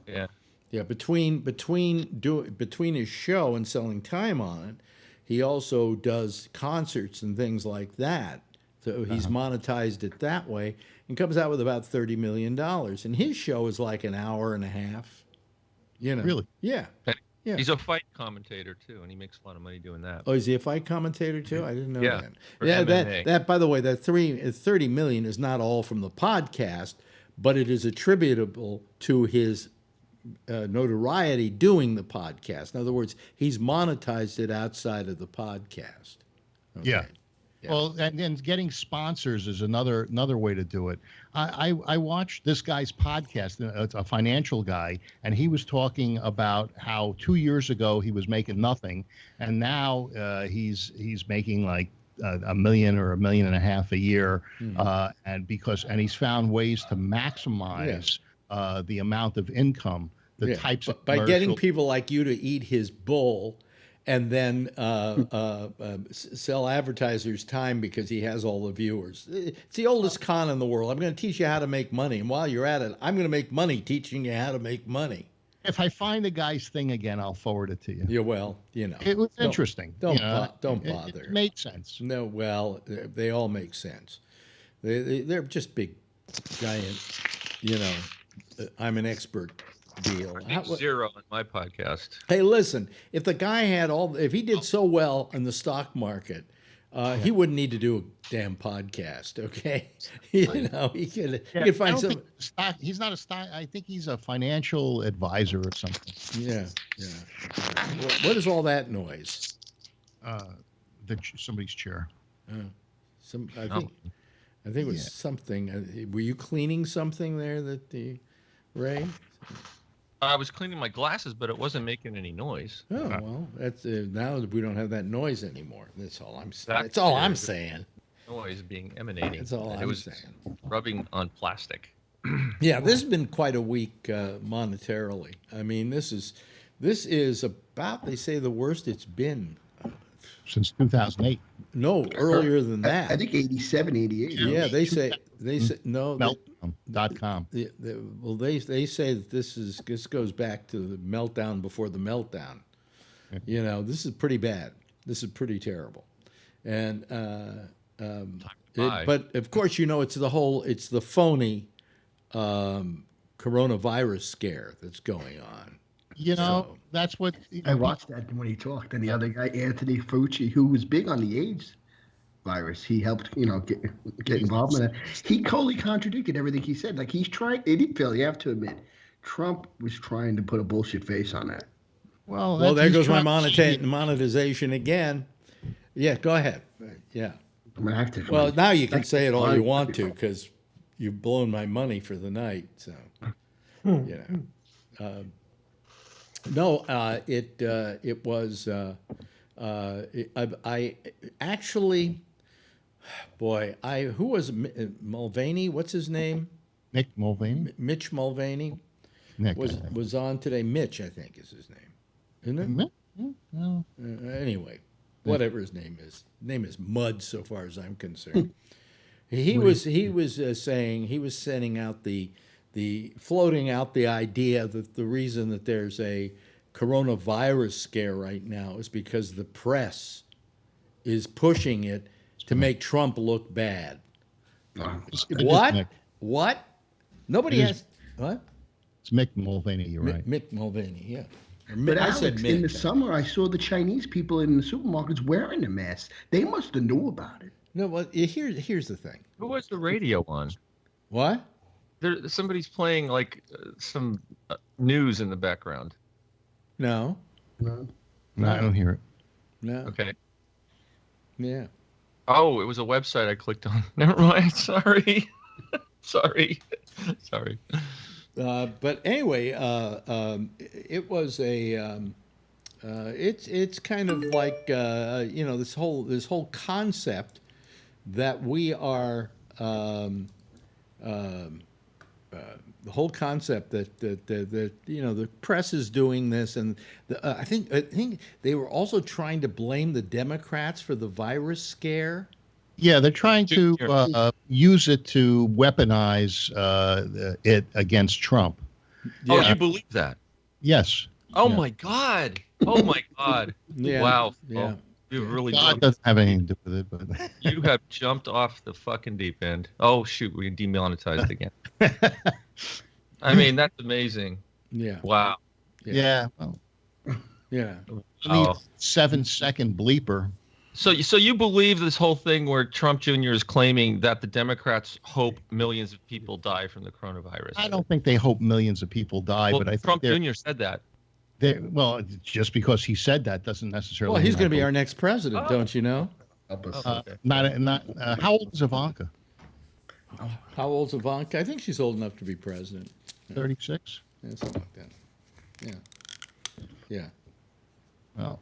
Yeah. Yeah, between his show and selling time on it, he also does concerts and things like that. So he's monetized it that way and comes out with about $30 million. And his show is like an hour and a half. You know. Really? Yeah. Yeah. He's a fight commentator too, and he makes a lot of money doing that. Oh, is he a fight commentator too? I didn't know Yeah, that. for Yeah, MMA. that by the way, that 30 million is not all from the podcast, but it is attributable to his notoriety doing the podcast. In other words, he's monetized it outside of the podcast. Okay. Yeah. Well, and then getting sponsors is another way to do it. I watched this guy's podcast. It's a financial guy, and he was talking about how 2 years ago he was making nothing, and now he's making like $1 million or $1.5 million a year, and he's found ways to maximize the amount of income, the types of by getting people like you to eat his bull. And then sell advertisers time because he has all the viewers. It's the oldest con in the world. I'm going to teach you how to make money. And while you're at it, I'm going to make money teaching you how to make money. If I find the guy's thing again, I'll forward it to you. Yeah, well, you know. It was interesting. Don't It bother. It made sense. No, well, they all make sense. They're just big, giant, you know, I'm an expert deal. Zero on my podcast. Hey, listen, if the guy if he did so well in the stock market, he wouldn't need to do a damn podcast, okay? You know, he could find some. He's not a stock. I think he's a financial advisor or something. Yeah. What is all that noise? Somebody's chair. I think it was something. Were you cleaning something there Ray? I was cleaning my glasses, but it wasn't making any noise. Oh well, that's now we don't have that noise anymore. That's all I'm saying. That's all I'm saying. Noise being emanating. That's all I'm saying. Rubbing on plastic. Yeah, this has been quite a week monetarily. I mean, this is about, they say, the worst it's been since 2008. No, earlier than that. I think 87, 88. Yeah, they say no. Meltdown.com. Well, they say that this goes back to the meltdown before the meltdown. You know, this is pretty bad. This is pretty terrible, and but of course, you know, it's the phony coronavirus scare that's going on. You know, that's what I watched that when he talked, and the other guy, Anthony Fauci, who was big on the AIDS virus, he helped, get involved in that. He totally contradicted everything he said. Like, he's trying. It didn't fail. You have to admit, Trump was trying to put a bullshit face on that. Well, Well, there he's goes my trying to cheat. monetization again. Yeah, go ahead. Yeah. I'm gonna have to. Well, now you can say it all you want to because you've blown my money for the night. So, you know. No, it was. I actually, boy, who was Mulvaney? What's his name? Nick Mulvaney. Mitch Mulvaney Nick was on today. Mitch, I think, is his name, isn't it? No. Anyway, whatever his name is. Name is Mud, so far as I'm concerned. He was saying, he was sending out the floating out the idea that the reason that there's a coronavirus scare right now is because the press is pushing it to make Trump look bad. What? Nick. What? Nobody It has what? It's Mick Mulvaney. You're right. Mick Mulvaney, yeah. But I Alex, said Mick. in the summer, I saw the Chinese people in the supermarkets wearing the masks. They must have knew about it. No, well, here's the thing. Who was the radio on? What? Somebody's playing like some news in the background. No. No, I don't hear it. No. Okay. Yeah. Oh, it was a website I clicked on. Never mind. Sorry. Sorry. But anyway, it was a. It's kind of like this whole concept that we are the whole concept that the press is doing this, and I think they were also trying to blame the Democrats for the virus scare. Yeah, they're trying to use it to weaponize it against Trump. Yeah. Oh, you believe that? Yes. Oh Yeah. my God. Oh my God. Yeah. Wow. Yeah. Oh, you really God jumped, doesn't have anything to do with it, but you have jumped off the fucking deep end. Oh shoot, we demonetized again. I mean, that's amazing. Yeah. Wow. yeah. Well, Yeah. I mean, Oh. 7-second bleeper. So you believe this whole thing where Trump Jr. is claiming that the Democrats hope millions of people die from the coronavirus? I don't think they hope millions of people die, Well, but I Trump think Jr. said that. well, just because he said that doesn't necessarily. Well, he's mean going to I be our believe- next president, don't you know? Help us. Okay. Not. How old is Ivanka? How old's Ivanka? I think she's old enough to be president. 36. Yeah, something like that. Yeah. Yeah. Well,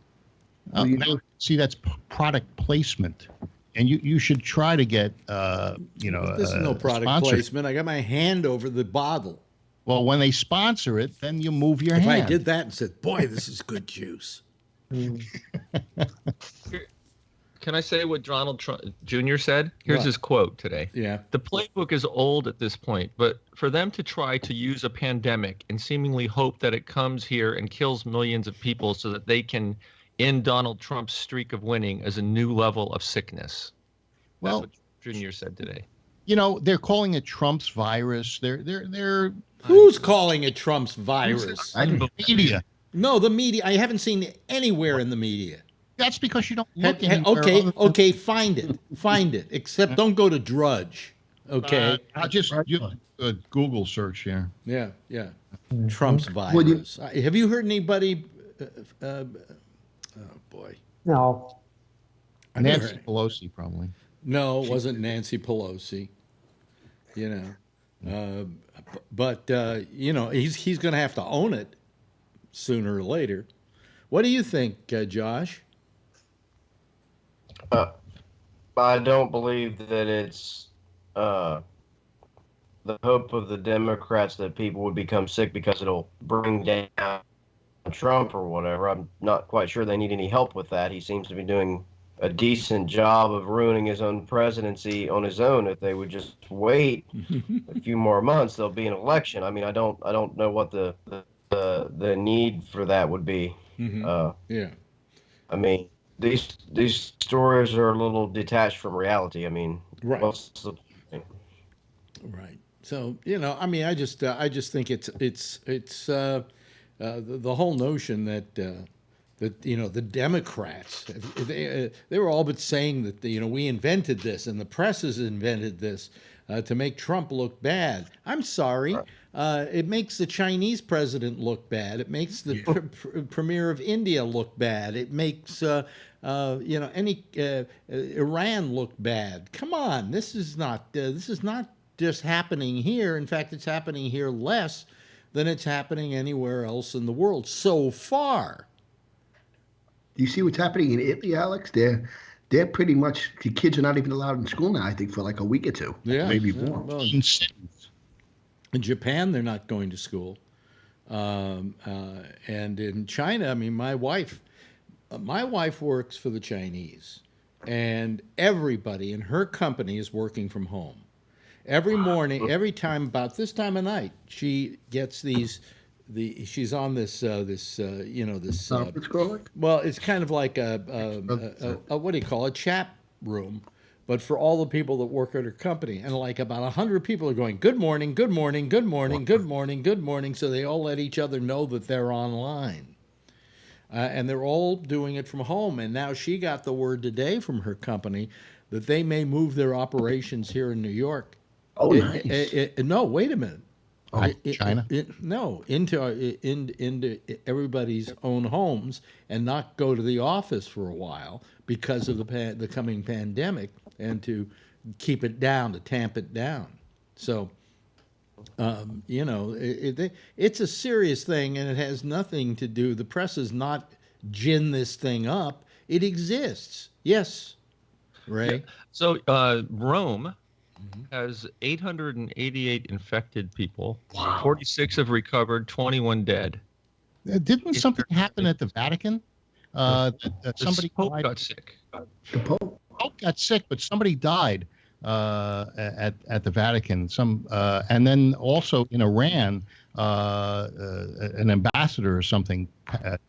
Well, you now, know- see, that's product placement, and you should try to get This is no product sponsor. placement. I got my hand over the bottle. Well, when they sponsor it, then you move your If hand. I did that and said, "Boy, this is good juice," Can I say what Donald Trump Jr. said? Here's What? his quote today. yeah, The playbook is old at this point, but for them to try to use a pandemic and seemingly hope that it comes here and kills millions of people so that they can end Donald Trump's streak of winning is a new level of sickness. Well- That's what Jr. said today. They're calling it Trump's virus. They're who's calling it Trump's virus? media. No, the media. I haven't seen it anywhere in the media. That's because you don't look anywhere. Okay, other than- okay, find it. Except don't go to Drudge. Okay. I'll just Google search here. Yeah. Trump's virus. Have you heard anybody? Oh boy. No, I never Nancy heard- Pelosi, probably. No, it wasn't Nancy Pelosi. But he's going to have to own it sooner or later. What do you think, Josh? I don't believe that it's the hope of the Democrats that people would become sick because it'll bring down Trump or whatever. I'm not quite sure they need any help with that. He seems to be doing a decent job of ruining his own presidency on his own. If they would just wait a few more months, there'll be an election. I mean, I don't know what the need for that would be. Yeah. I mean, these stories are a little detached from reality. I mean, Right. what's the point? Right. So I just think it's the whole notion that the Democrats they were all but saying that we invented this and the press has invented this to make Trump look bad. I'm sorry. It makes the Chinese president look bad. It makes the premier of India look bad. It makes any Iran look bad. Come on, this is not just happening here. In fact, it's happening here less than it's happening anywhere else in the world so far. Do you see what's happening in Italy, Alex? They're pretty much, the kids are not even allowed in school now, I think, for like a week or two. Yeah, maybe yeah, more. well, in Japan, they're not going to school. And in China, I mean, my wife works for the Chinese, and everybody in her company is working from home. Every morning, every time about this time of night, she gets she's on this Conference call? well, it's kind of like a what do you call it, chat room, but for all the people that work at her company. And like about 100 people are going, good morning, good morning, good morning, good morning, good morning. So they all let each other know that they're online. And they're all doing it from home. And now she got the word today from her company that they may move their operations here in New York. Oh, nice. No, wait a minute. China? Into everybody's own homes and not go to the office for a while because of the coming pandemic, and to keep it down, to tamp it down. So, it's a serious thing, and it has nothing to do. The press has not gin this thing up. It exists. Yes, Ray. Yeah. So Rome has 888 infected people. Wow. 46 have recovered, 21 dead. Didn't something happen at the Vatican? That somebody Pope got sick. The Pope. Pope got sick, but somebody died at the Vatican. And then also in Iran, an ambassador or something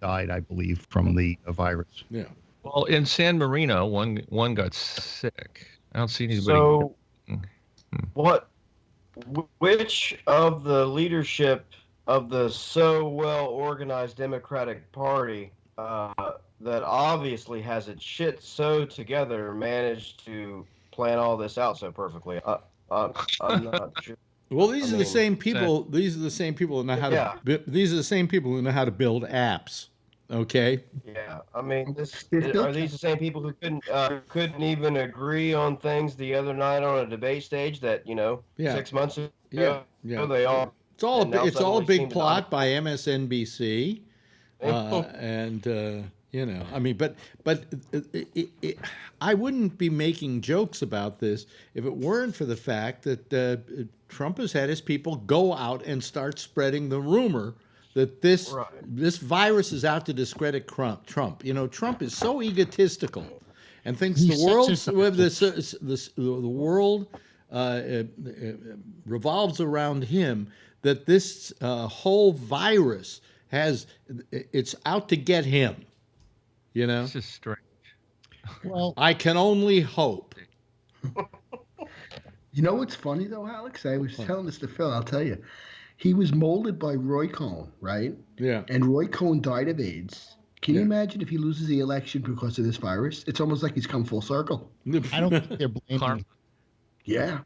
died, I believe, from the virus. Yeah. Well, in San Marino, one got sick. I don't see anybody. So, which of the leadership of the so well organized Democratic Party that obviously has its shit so together managed to plan all this out so perfectly? I'm not sure. Well, these are the same people. These are the same people who know how to. These are the same people who know how to build apps. Okay. Yeah, I mean, are these the same people who couldn't even agree on things the other night on a debate stage that 6 months ago they all. It's all a big plot by MSNBC, and I mean, but I wouldn't be making jokes about this if it weren't for the fact that Trump has had his people go out and start spreading the rumor that this virus is out to discredit Trump. Trump is so egotistical and thinks the world revolves around him, that this whole virus it's out to get him. This is strange. Well, I can only hope. You know what's funny though, Alex? I was telling this to Phil. I'll tell you. He was molded by Roy Cohn, right? Yeah. And Roy Cohn died of AIDS. Can you imagine if he loses the election because of this virus? It's almost like he's come full circle. I don't think they're blaming. Yeah.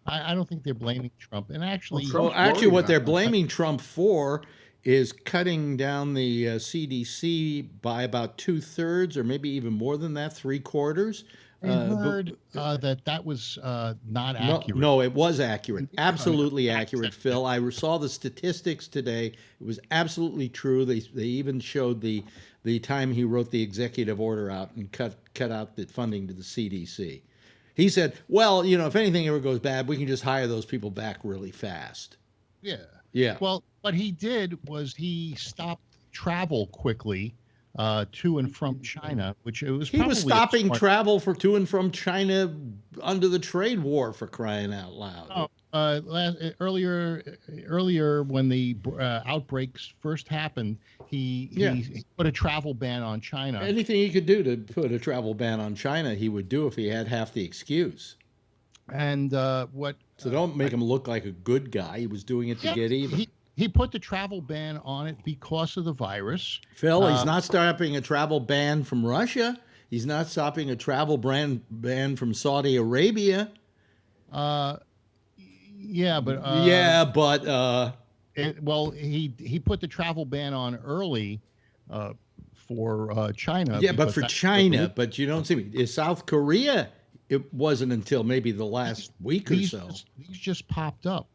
I don't think they're blaming Trump. And actually, what they're blaming Trump for is cutting down the CDC by about 2/3, or maybe even more than that, 3/4. I heard that was not accurate. No, it was accurate. Absolutely accurate, Phil. I saw the statistics today. It was absolutely true. They even showed the time he wrote the executive order out and cut out the funding to the CDC. He said, well, if anything ever goes bad, we can just hire those people back really fast. Yeah. Yeah. Well, what he did was he stopped travel quickly to and from China, which he was stopping travel to and from China under the trade war, for crying out loud. Earlier when the outbreaks first happened, he put a travel ban on China. Anything he could do to put a travel ban on China, he would do if he had half the excuse. And So don't make him look like a good guy. He was doing it to get even. He put the travel ban on it because of the virus. Phil, he's not stopping a travel ban from Russia. He's not stopping a travel ban from Saudi Arabia. Yeah, but well, he put the travel ban on early for China. Yeah, but for China, the- but you don't see me. South Korea, it wasn't until maybe the last week or so. These just popped up.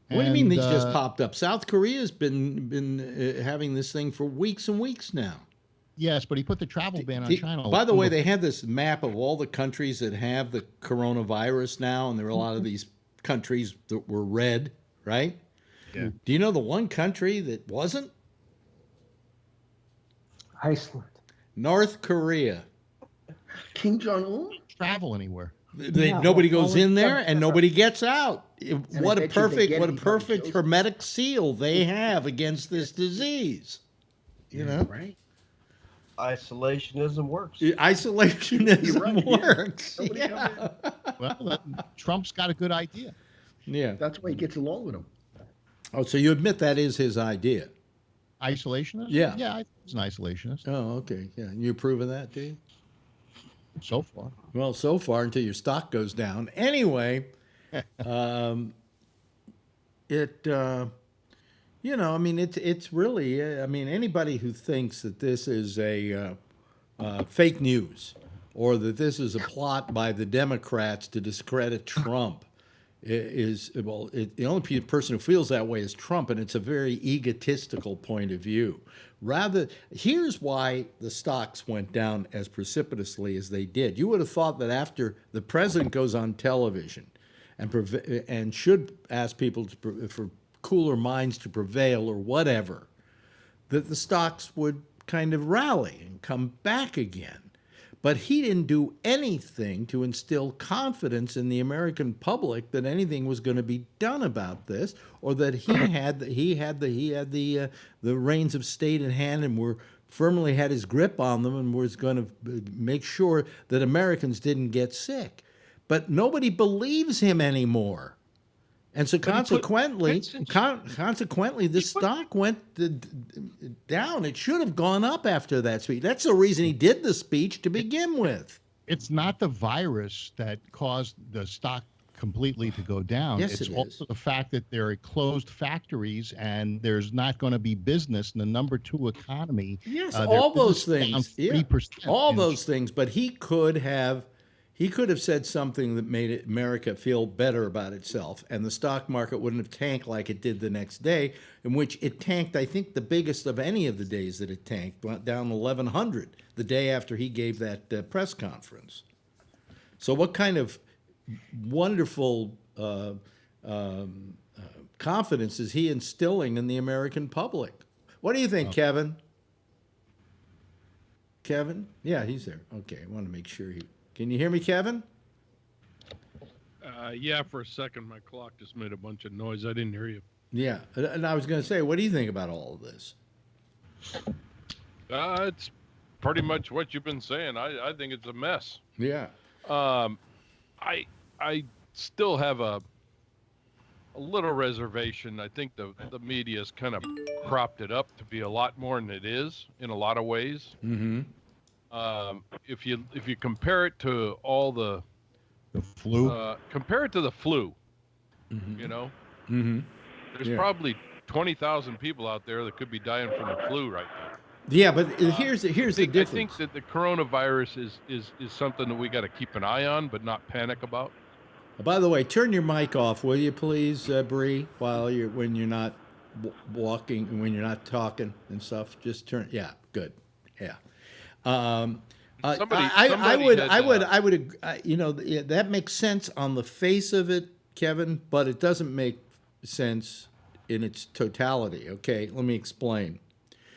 What do you mean these just popped up? South Korea's been having this thing for weeks and weeks now. Yes, but he put the travel ban on China. By the way, they had this map of all the countries that have the coronavirus now, and there were a lot of these countries that were red, right? Yeah. Do you know the one country that wasn't? Iceland. North Korea. Kim Jong-un? Travel anywhere. Nobody goes in there and nobody gets out. What a bet you they get perfect it. hermetic seal they have against this disease. You know, right? Isolationism works. Isolationism works. Nobody comes in. Well, Trump's got a good idea. Yeah. That's why he gets along with him. Oh, so you admit that is his idea? Isolationist? Yeah. Yeah, I think he's an isolationist. Oh, okay. Yeah. You approve of that, do you? So far. Well, so far until your stock goes down. Anyway, it's really, anybody who thinks that this is a fake news or that this is a plot by the Democrats to discredit Trump the only person who feels that way is Trump, and it's a very egotistical point of view. Here's why the stocks went down as precipitously as they did. You would have thought that after the president goes on television and should ask people for cooler minds to prevail or whatever, that the stocks would kind of rally and come back again. But he didn't do anything to instill confidence in the American public that anything was going to be done about this, or that he had the reins of state in hand and firmly had his grip on them and was going to make sure that Americans didn't get sick. But nobody believes him anymore. And so consequently, the stock went down. It should have gone up after that speech. That's the reason he did the speech to begin with. It's not the virus that caused the stock completely to go down. Yes, it's also the fact that there are closed factories and there's not going to be business in the number 2 economy. Yes, all those things. Yeah, 3%. All those things. But he could have said something that made America feel better about itself, and the stock market wouldn't have tanked like it did the next day, in which it tanked, I think, the biggest of any of the days that it tanked, went down 1,100 the day after he gave that press conference. So what kind of wonderful confidence is he instilling in the American public? What do you think, Kevin? Kevin? Yeah, he's there. Okay, I want to make sure he... Can you hear me, Kevin? Yeah, for a second, my clock just made a bunch of noise. I didn't hear you. Yeah, and I was going to say, what do you think about all of this? It's pretty much what you've been saying. I think it's a mess. Yeah. I still have a little reservation. I think the media's kind of propped it up to be a lot more than it is in a lot of ways. Mm-hmm. If you compare it to all the flu, compare it to the flu, mm-hmm. you know, mm-hmm. There's probably 20,000 people out there that could be dying from the flu right now. Yeah, but here's the difference. I think that the coronavirus is something that we got to keep an eye on, but not panic about. By the way, turn your mic off, will you, please, Bree, when you're not walking and when you're not talking and stuff. Just turn. Yeah, good. Yeah. I would, that makes sense on the face of it, Kevin, but it doesn't make sense in its totality. Okay, let me explain.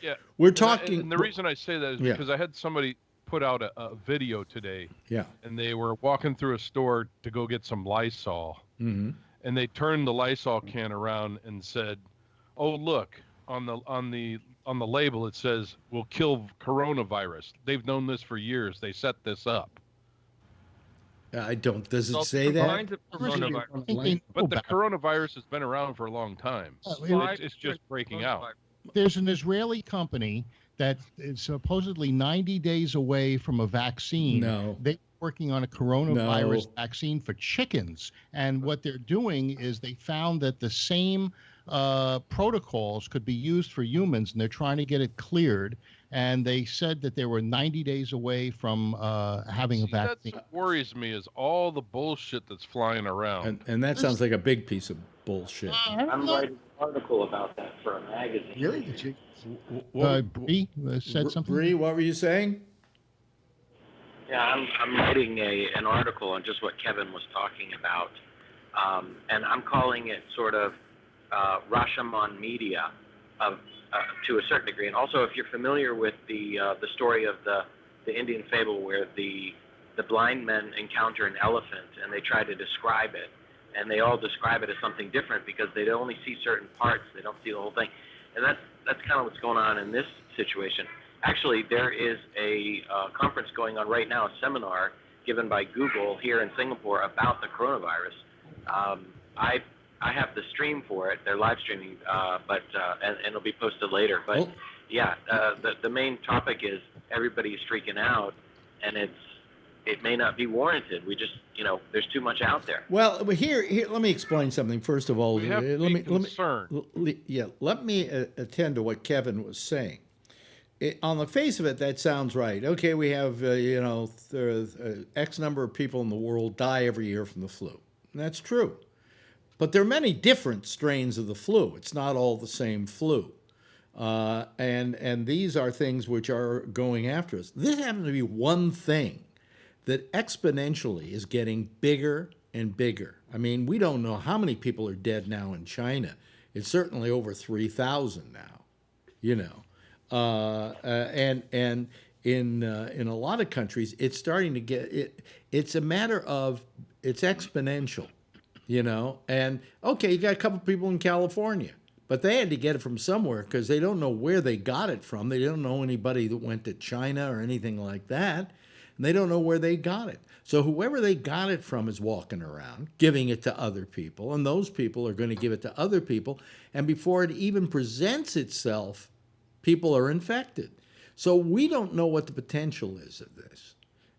Yeah, we're talking. And the reason I say that is because I had somebody put out a video today. Yeah. And they were walking through a store to go get some Lysol. Mm-hmm. And they turned the Lysol can around and said, "Oh, look, on the label it says will kill coronavirus. They've known this for years. They set this up." I don't. Does it say that? But the coronavirus has been around for a long time. It's just breaking out. There's an Israeli company that is supposedly 90 days away from a vaccine. No. They're working on a coronavirus No. vaccine for chickens. And what they're doing is they found that the same protocols could be used for humans, and they're trying to get it cleared. And they said that they were 90 days away from having a vaccine. That's what worries me is all the bullshit that's flying around. And that sounds like a big piece of bullshit. I'm writing an article about that for a magazine. Really? Did you? Bree said something? Bree, what were you saying? Yeah, I'm writing an article on just what Kevin was talking about, and I'm calling it sort of Rashomon media, to a certain degree. And also, if you're familiar with the story of the Indian fable where the blind men encounter an elephant and they try to describe it, and they all describe it as something different because they only see certain parts, they don't see the whole thing, and that's kind of what's going on in this situation. Actually, there is a conference going on right now, a seminar given by Google here in Singapore about the coronavirus. I have the stream for it. They're live streaming, and it'll be posted later. But yeah, the main topic is everybody's freaking out, and it may not be warranted. We just, there's too much out there. Well, here, let me explain something. First of all, We have to be concerned. Let me attend to what Kevin was saying. On the face of it, that sounds right. Okay, we have, X number of people in the world die every year from the flu. And that's true. But there are many different strains of the flu. It's not all the same flu. And these are things which are going after us. This happens to be one thing that exponentially is getting bigger and bigger. I mean, we don't know how many people are dead now in China. It's certainly over 3,000 now, and in a lot of countries, it's starting to get it. It's a matter of it's exponential, And okay, you got a couple people in California, but they had to get it from somewhere because they don't know where they got it from. They don't know anybody that went to China or anything like that, and they don't know where they got it. So whoever they got it from is walking around, giving it to other people, and those people are going to give it to other people, and before it even presents itself, people are infected. So we don't know what the potential is of this.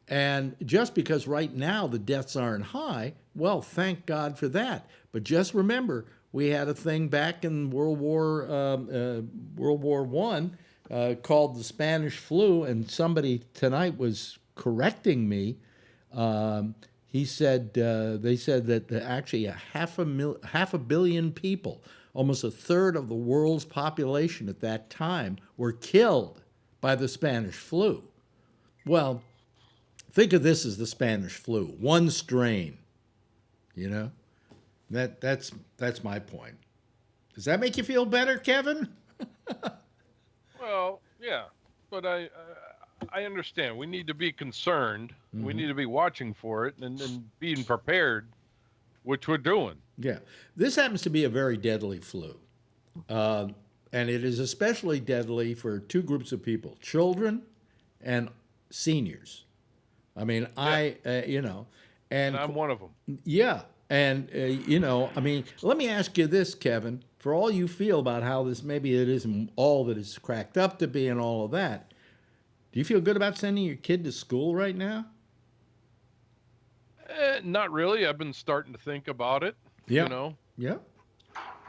And just because right now the deaths aren't high, well, thank God for that. But just remember, we had a thing back in World War I called the Spanish flu, and somebody tonight was correcting me. They said that actually half a billion people, almost a third of the world's population at that time, were killed by the Spanish flu. Well, think of this as the Spanish flu, one strain. That's my point. Does that make you feel better, Kevin? Well, yeah, but I understand. We need to be concerned. Mm-hmm. We need to be watching for it and being prepared, which we're doing. Yeah. This happens to be a very deadly flu. And it is especially deadly for two groups of people, children and seniors. I mean, yeah. And I'm one of them. Yeah. And, let me ask you this, Kevin, for all you feel about how this, maybe it isn't all that it's cracked up to be and all of that, do you feel good about sending your kid to school right now? Not really. I've been starting to think about it. Yeah. Yeah.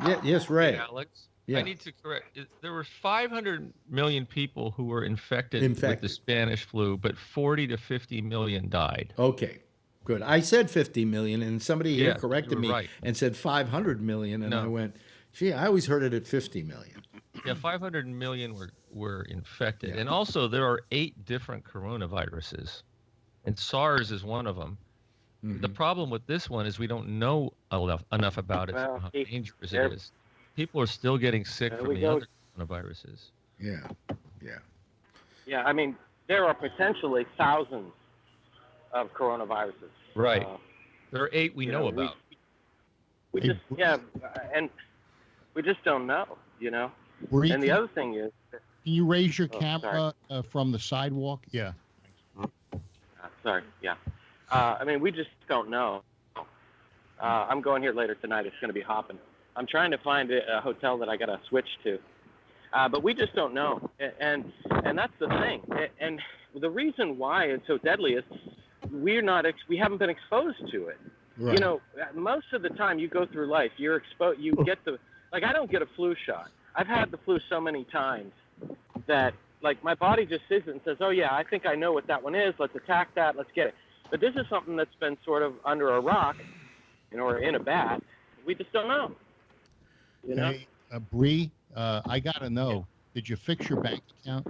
Yeah. Yes, Ray. Hey, Alex. Yeah. I need to correct. There were 500 million people who were infected with the Spanish flu, but 40 to 50 million died. Okay, good. I said 50 million, and somebody here corrected me and said 500 million, and I went, gee, I always heard it at 50 million. Yeah, 500 million were infected. Yeah. And also, there are 8 different coronaviruses, and SARS is one of them. Mm-hmm. The problem with this one is we don't know enough about it, how dangerous it is. People are still getting sick from the other coronaviruses. Yeah. Yeah, I mean, there are potentially thousands of coronaviruses. Right. There are 8 we know about. We just, and we just don't know, And the other thing is... Can you raise your camera from the sidewalk? Yeah. Sorry, yeah. I mean, we just don't know. I'm going here later tonight. It's going to be hopping. I'm trying to find a hotel that I got to switch to. But we just don't know, and that's the thing. And the reason why it's so deadly is we haven't been exposed to it. Right. You know, most of the time you go through life, you're exposed. You get I don't get a flu shot. I've had the flu so many times that like my body just sits and says, oh yeah, I think I know what that one is. Let's attack that. Let's get it. But this is something that's been sort of under a rock, or in a bat. We just don't know. You know? Hey, Bree, I got to know, did you fix your bank account?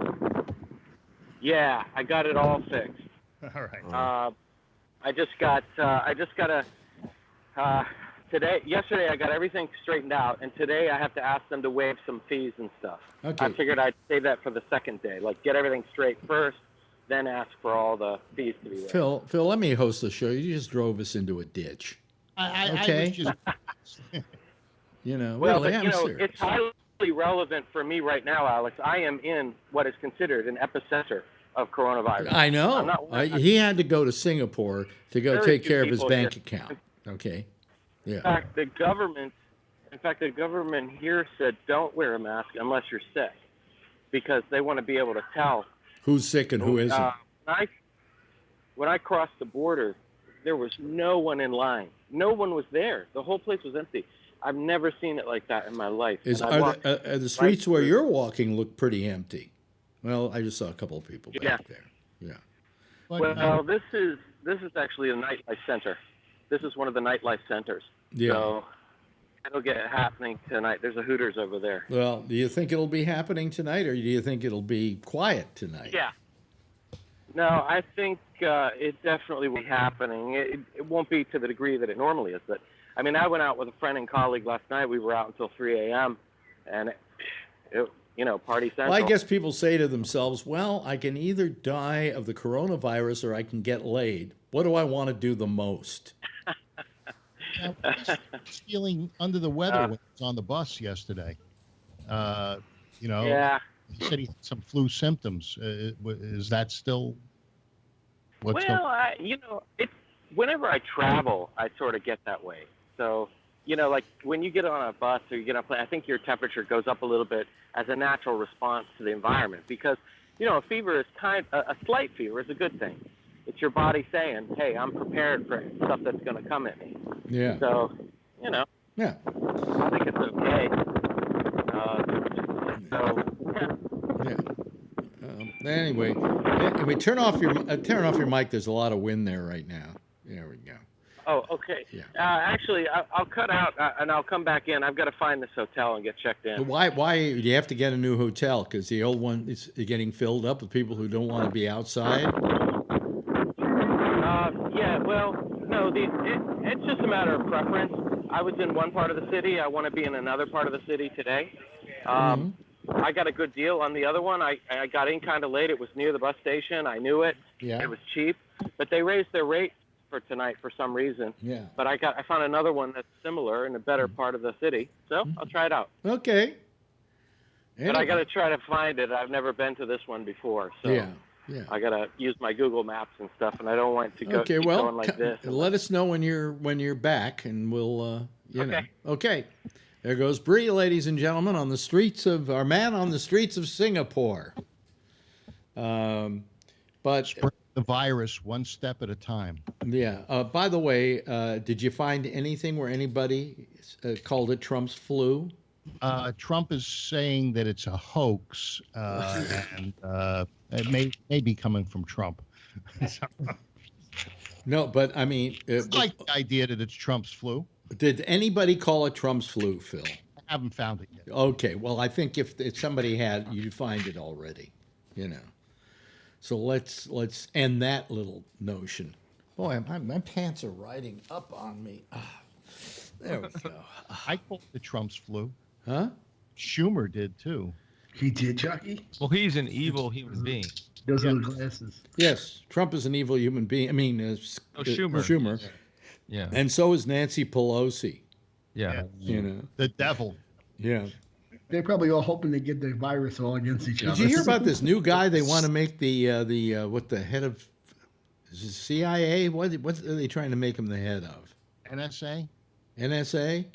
Yeah, I got it all fixed. All right. Yesterday I got everything straightened out, and today I have to ask them to waive some fees and stuff. Okay. I figured I'd save that for the second day, like get everything straight first, then ask for all the fees to be waived. Phil, let me host the show. You just drove us into a ditch. Okay. I was just... You know, Well, really, but, I'm you know, serious. it's highly relevant for me right now, Alex. I am in what is considered an epicenter of coronavirus. I know. I'm not- He had to go to Singapore to go Very take few care of his people bank here. account. Okay. Yeah. In fact, the government here said don't wear a mask unless you're sick, because they want to be able to tell. Who's sick and who isn't? When I crossed the border, there was no one in line. No one was there. The whole place was empty. I've never seen it like that in my life. Are the streets where you're walking look pretty empty? Well, I just saw a couple of people back there. Yeah. Well, this is actually a nightlife center. This is one of the nightlife centers. Yeah. So it'll get happening tonight. There's a Hooters over there. Well, do you think it'll be happening tonight, or do you think it'll be quiet tonight? Yeah. No, I think it definitely will be happening. It won't be to the degree that it normally is, but I mean, I went out with a friend and colleague last night. We were out until 3 a.m. and party central. Well, I guess people say to themselves, well, I can either die of the coronavirus or I can get laid. What do I want to do the most? I was feeling under the weather when he was on the bus yesterday. Yeah. He said he had some flu symptoms. Is that still what's going on? Whenever I travel, I sort of get that way. So, like when you get on a bus or you get on a plane, I think your temperature goes up a little bit as a natural response to the environment, because, a fever is a slight fever is a good thing. It's your body saying, hey, I'm prepared for stuff that's going to come at me. Yeah. So, Yeah. I think it's okay. Anyway, turn off your mic. There's a lot of wind there right now. There we go. Oh, okay. Yeah. Actually, I'll cut out and I'll come back in. I've got to find this hotel and get checked in. Why do you have to get a new hotel? Because the old one is getting filled up with people who don't want to be outside? No, it's just a matter of preference. I was in one part of the city. I want to be in another part of the city today. I got a good deal on the other one. I got in kind of late. It was near the bus station. I knew it. Yeah. It was cheap, but they raised their rate for tonight for some reason. Yeah. But I found another one that's similar in a better part of the city, so I'll try it out. Okay. But I got to try to find it. I've never been to this one before, so Yeah. I got to use my Google Maps and stuff, and I don't want to go keep going like this. Let us know when you're back, and we'll Okay. Okay. There goes Bree, ladies and gentlemen, on the streets of Singapore. But Spread the virus one step at a time. Yeah. By the way, did you find anything where anybody called it Trump's flu? Trump is saying that it's a hoax, and it may be coming from Trump. No, but I mean, it's like the idea that it's Trump's flu. Did anybody call it Trump's flu, Phil? I haven't found it yet. Okay. Well, I think if somebody had, you'd find it already. So let's end that little notion. Boy, my pants are riding up on me. There we go. I called it Trump's flu. Huh? Schumer did too. He did, Chucky? Well, he's an evil human being. Those are the glasses. Yes, Trump is an evil human being. I mean, Schumer. Schumer. Yeah. And so is Nancy Pelosi. Yeah. The devil. Yeah. They're probably all hoping to get the virus all against each other. Did you hear about this new guy they want to make the head of is it CIA? What are they trying to make him the head of? NSA? NSA?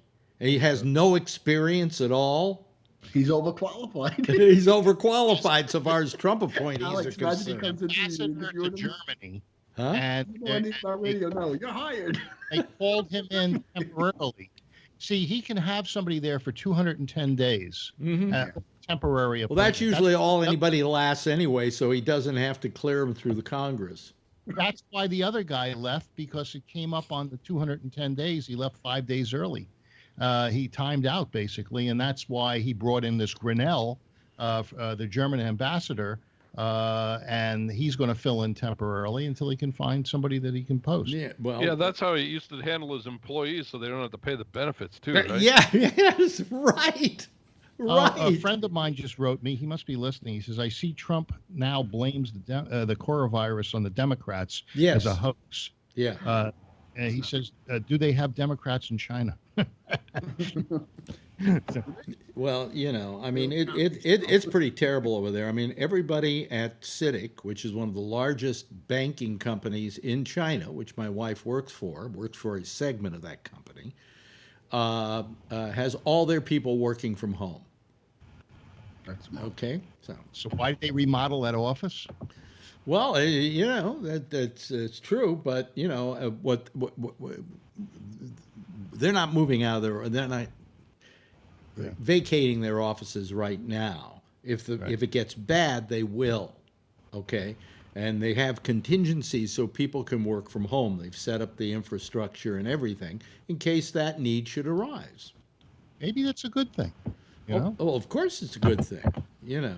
And he has no experience at all? He's overqualified. He's overqualified so far as Trump appointees Alex, are imagine he concerned. comes into the Ambassador to interview. Germany, Huh? and You know, on this radio, no, you're hired. they called him in temporarily. See, he can have somebody there for 210 days. Temporary. Well, that's appointment. usually all anybody lasts anyway, so he doesn't have to clear him through the Congress. That's why the other guy left, because it came up on the 210 days. He left 5 days early. He timed out, basically, and that's why he brought in this Grinnell, the German ambassador, and he's going to fill in temporarily until he can find somebody that he can post. Yeah, well, Yeah, that's how he used to handle his employees, so they don't have to pay the benefits too, right? yeah, yes, right. Right. A friend of mine just wrote me. He must be listening. He says, "I see Trump now blames the coronavirus on the Democrats as a hoax." Yeah. And he says, "Do they have Democrats in China?" Well, you know, I mean, it's pretty terrible over there. I mean, everybody at CITIC, which is one of the largest banking companies in China, which my wife works for a segment of that company, has all their people working from home. That's okay. So why did they remodel that office? Well, you know it's true, but you know what they're not moving out of they're not vacating their offices right now. If it gets bad, they will. Okay. And they have contingencies so people can work from home. They've set up the infrastructure and everything in case that need should arise. Maybe that's a good thing. You know? Well, of course it's a good thing, you know.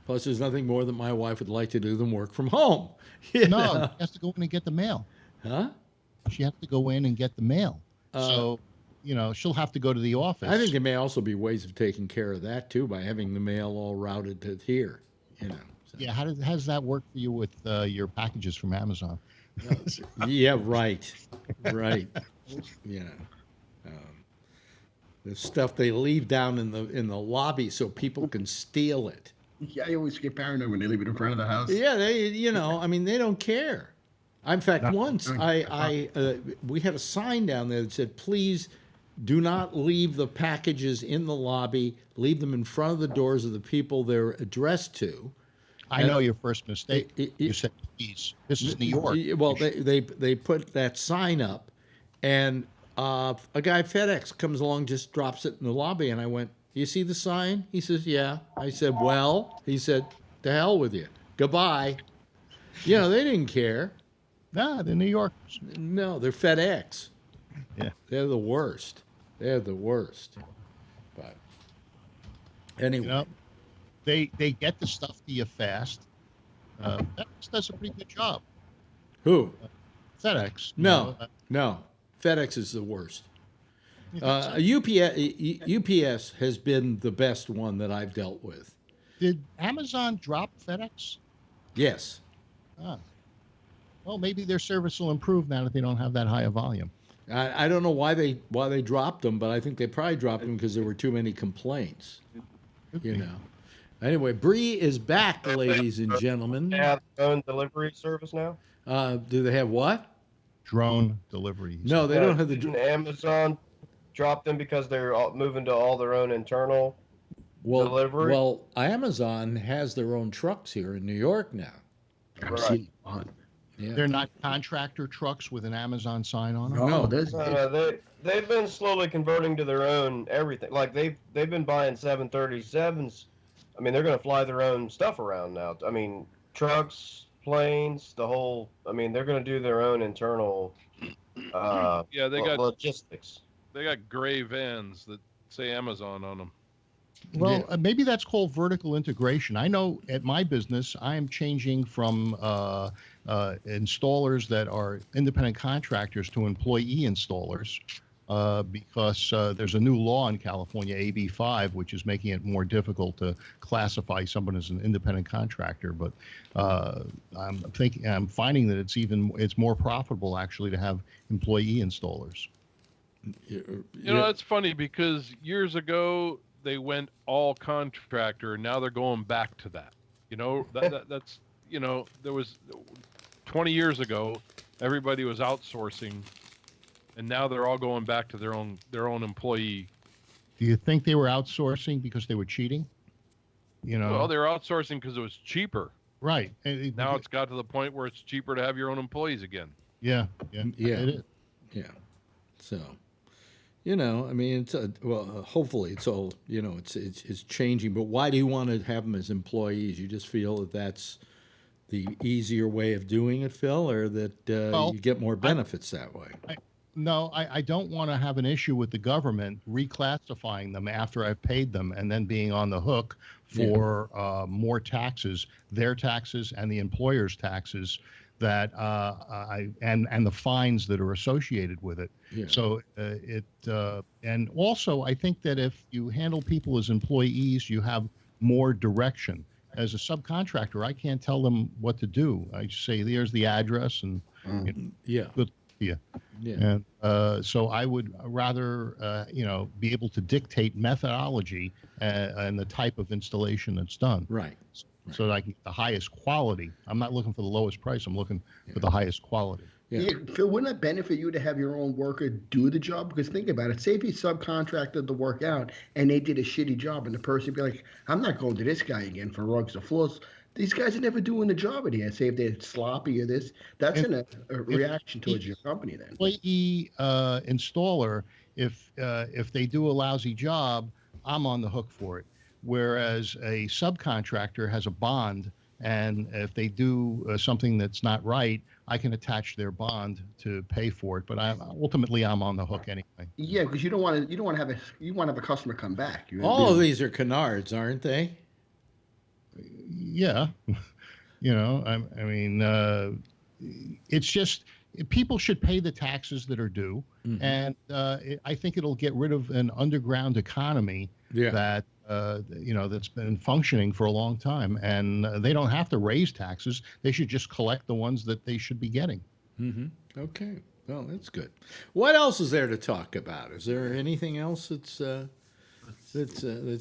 Plus, there's nothing more that my wife would like to do than work from home. No, she has to go in and get the mail. Huh? She has to go in and get the mail. So, you know, she'll have to go to the office. I think there may also be ways of taking care of that, too, by having the mail all routed to here, you know. So. Yeah, how does that work for you with your packages from Amazon? Yeah, right. Right. You know. The stuff they leave down in the lobby so people can steal it. Yeah, I always get paranoid when they leave it in front of the house. Yeah, you know, I mean, they don't care. In fact, once we had a sign down there that said, "Please do not leave the packages in the lobby. Leave them in front of the doors of the people they're addressed to." I know your first mistake. You said, "Please." This is New York. Well, they put that sign up, and a guy at FedEx comes along, just drops it in the lobby, and I went, "You see the sign?" He says, "Yeah." I said, "Well," he said, "to hell with you. Goodbye." You know, they didn't care. Nah, they're New Yorkers. No, they're FedEx. Yeah. They're the worst. They're the worst. But anyway. You know, they get the stuff to you fast. FedEx does a pretty good job. Who? FedEx. No. FedEx is the worst. UPS has been the best one that I've dealt with. Did Amazon drop FedEx? Yes. Well, maybe their service will improve now that they don't have that high a volume. I don't know why they dropped them, but I think they probably dropped them because there were too many complaints. You know. Anyway, Bree is back, ladies and gentlemen. They have their own delivery service now? Do they have what? Drone deliveries. No, they don't have the. Didn't Amazon drop them because they're moving to all their own internal delivery? Well, Amazon has their own trucks here in New York now. I've seen one. Yeah. They're not contractor trucks with an Amazon sign on them? No. They've been slowly converting to their own everything. Like they've been buying 737s. I mean, they're going to fly their own stuff around now. I mean, trucks, planes, the whole. I mean, they're going to do their own internal. Yeah, they got logistics. They got gray vans that say Amazon on them. Well, maybe that's called vertical integration. I know at my business, I am changing from installers that are independent contractors to employee installers because there's a new law in California, AB 5, which is making it more difficult to classify someone as an independent contractor. But I'm finding that it's more profitable actually to have employee installers. You know, that's funny because years ago they went all contractor, and now they're going back to that. You know, that's, you know, there was 20 years ago, everybody was outsourcing, and now they're all going back to their own employee Do you think they were outsourcing because they were cheating? You know, Well, they're outsourcing because it was cheaper. right. Now it's got to the point where it's cheaper to have your own employees again. Yeah. Yeah. It is. Yeah. So, I mean, it's hopefully it's all, it's changing. But why do you want to have them as employees? You just feel that that's the easier way of doing it, Phil, or that you get more benefits that way? No, I don't want to have an issue with the government reclassifying them after I've paid them and then being on the hook for more taxes, their taxes and the employer's taxes that and the fines that are associated with it. Yeah. So and also I think that if you handle people as employees, you have more direction. As a subcontractor, I can't tell them what to do. I just say, "There's the address," and good. Yeah. And so I would rather, be able to dictate methodology and the type of installation that's done. Right. So that I can get the highest quality. I'm not looking for the lowest price. I'm looking for the highest quality. Yeah. Phil, wouldn't that benefit you to have your own worker do the job? Because think about it. Say if you subcontracted the work out and they did a shitty job and the person would be like, I'm not going to this guy again for rugs or floors. These guys are never doing the job at the end. Say if they're sloppy or this, that's a reaction towards your company then. Employee installer, if they do a lousy job, I'm on the hook for it. Whereas a subcontractor has a bond, and if they do something that's not right, I can attach their bond to pay for it. But ultimately I'm on the hook anyway. Yeah, because you want to have a customer come back. All of these are canards, aren't they? Yeah, I mean, it's just people should pay the taxes that are due, and I think it'll get rid of an underground economy that that's been functioning for a long time, and they don't have to raise taxes. They should just collect the ones that they should be getting. Mm-hmm. Okay, well, that's good. What else is there to talk about? Is there anything else that's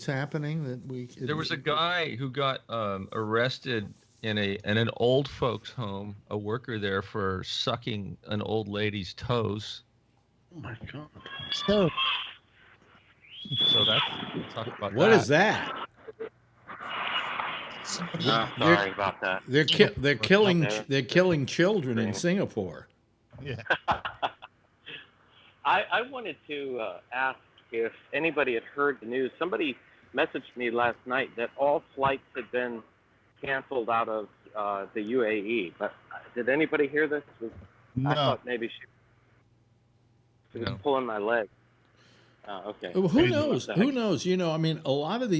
happening that we? There was a guy who got arrested in an old folks home, a worker there, for sucking an old lady's toes. Oh my God! So that's talk about what is that? Sorry about that. They're killing children in Singapore. Yeah. I wanted to ask if anybody had heard the news. Somebody messaged me last night that all flights had been canceled out of the UAE. But did anybody hear this? No. I thought maybe she was pulling my leg. Okay. Well, who knows? Who knows? I mean, a lot of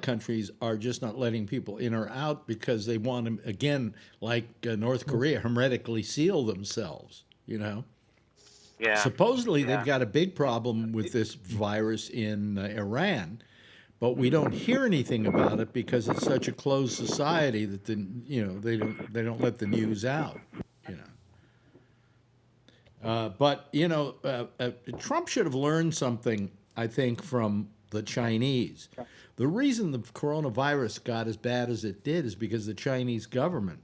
countries are just not letting people in or out because they want them, again, like North Korea, hermetically seal themselves, Yeah. Supposedly they've got a big problem with this virus in Iran, but we don't hear anything about it because it's such a closed society that they don't let the news out. But Trump should have learned something, I think, from the Chinese. The reason the coronavirus got as bad as it did is because the Chinese government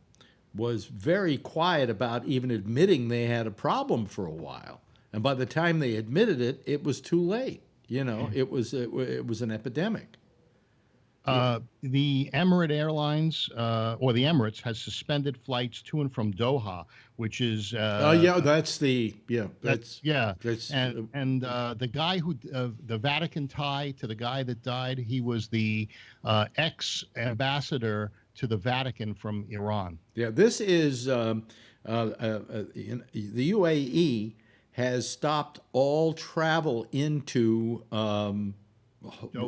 was very quiet about even admitting they had a problem for a while. And by the time they admitted it, it was too late. It was an epidemic. The Emirate Airlines, or the Emirates, has suspended flights to and from Doha, which is. That's the guy who the Vatican tie to the guy that died. He was the ex-ambassador to the Vatican from Iran. Yeah, this is the UAE has stopped all travel into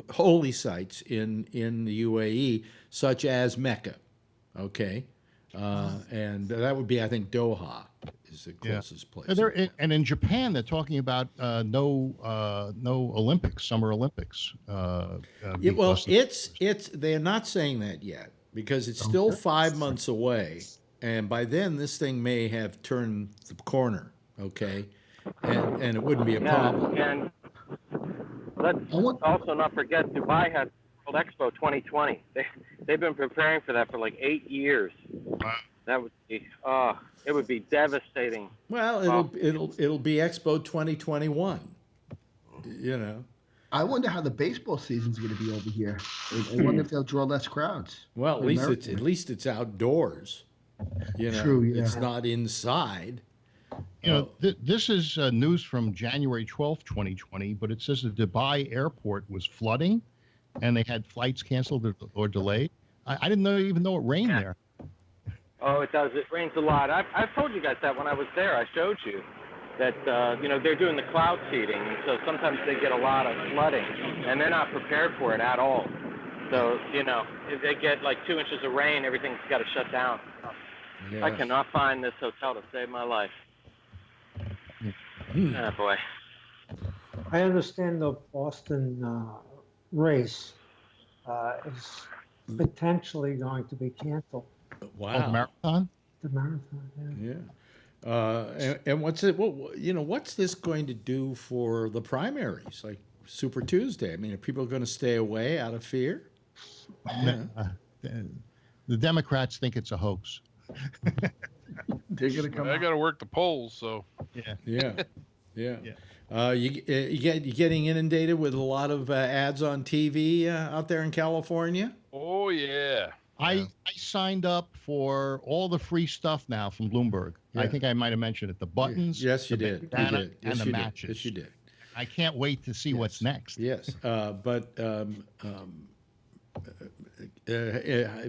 holy sites in the UAE, such as Mecca. Okay, and that would be, I think, Doha is the closest place. And in Japan, they're talking about no Olympics, Summer Olympics. They're not saying that yet because it's still 5 months away, and by then this thing may have turned the corner. Okay, and it wouldn't be a problem. And let's also not forget Dubai has World Expo 2020. They've been preparing for that for like 8 years. That would be it would be devastating. Well, it'll be Expo 2021. I wonder how the baseball season's going to be over here. I wonder if they'll draw less crowds. Well, at least it's outdoors. True, yeah. It's not inside. This is news from January 12th, 2020, but it says the Dubai airport was flooding and they had flights canceled or delayed. I didn't even know it rained there. Oh, it does. It rains a lot. I've told you guys that when I was there. I showed you that, they're doing the cloud seeding, and so sometimes they get a lot of flooding, and they're not prepared for it at all. So, if they get like 2 inches of rain, everything's got to shut down. Yes. I cannot find this hotel to save my life. Oh, boy. I understand the Boston race is potentially going to be canceled. Wow. The marathon? The marathon, yeah. And what's it? What's this going to do for the primaries, like Super Tuesday? I mean, are people going to stay away out of fear? Yeah. The Democrats think it's a hoax. They're going to come. I got to work the polls, so. Yeah. You getting inundated with a lot of ads on TV out there in California? Oh yeah. I signed up for all the free stuff now from Bloomberg. Yeah. I think I might have mentioned it. The buttons. Yes, you did. Bandana, You did. and Yes, the you matches. did. Yes, you did. I can't wait to see what's next. Yes, but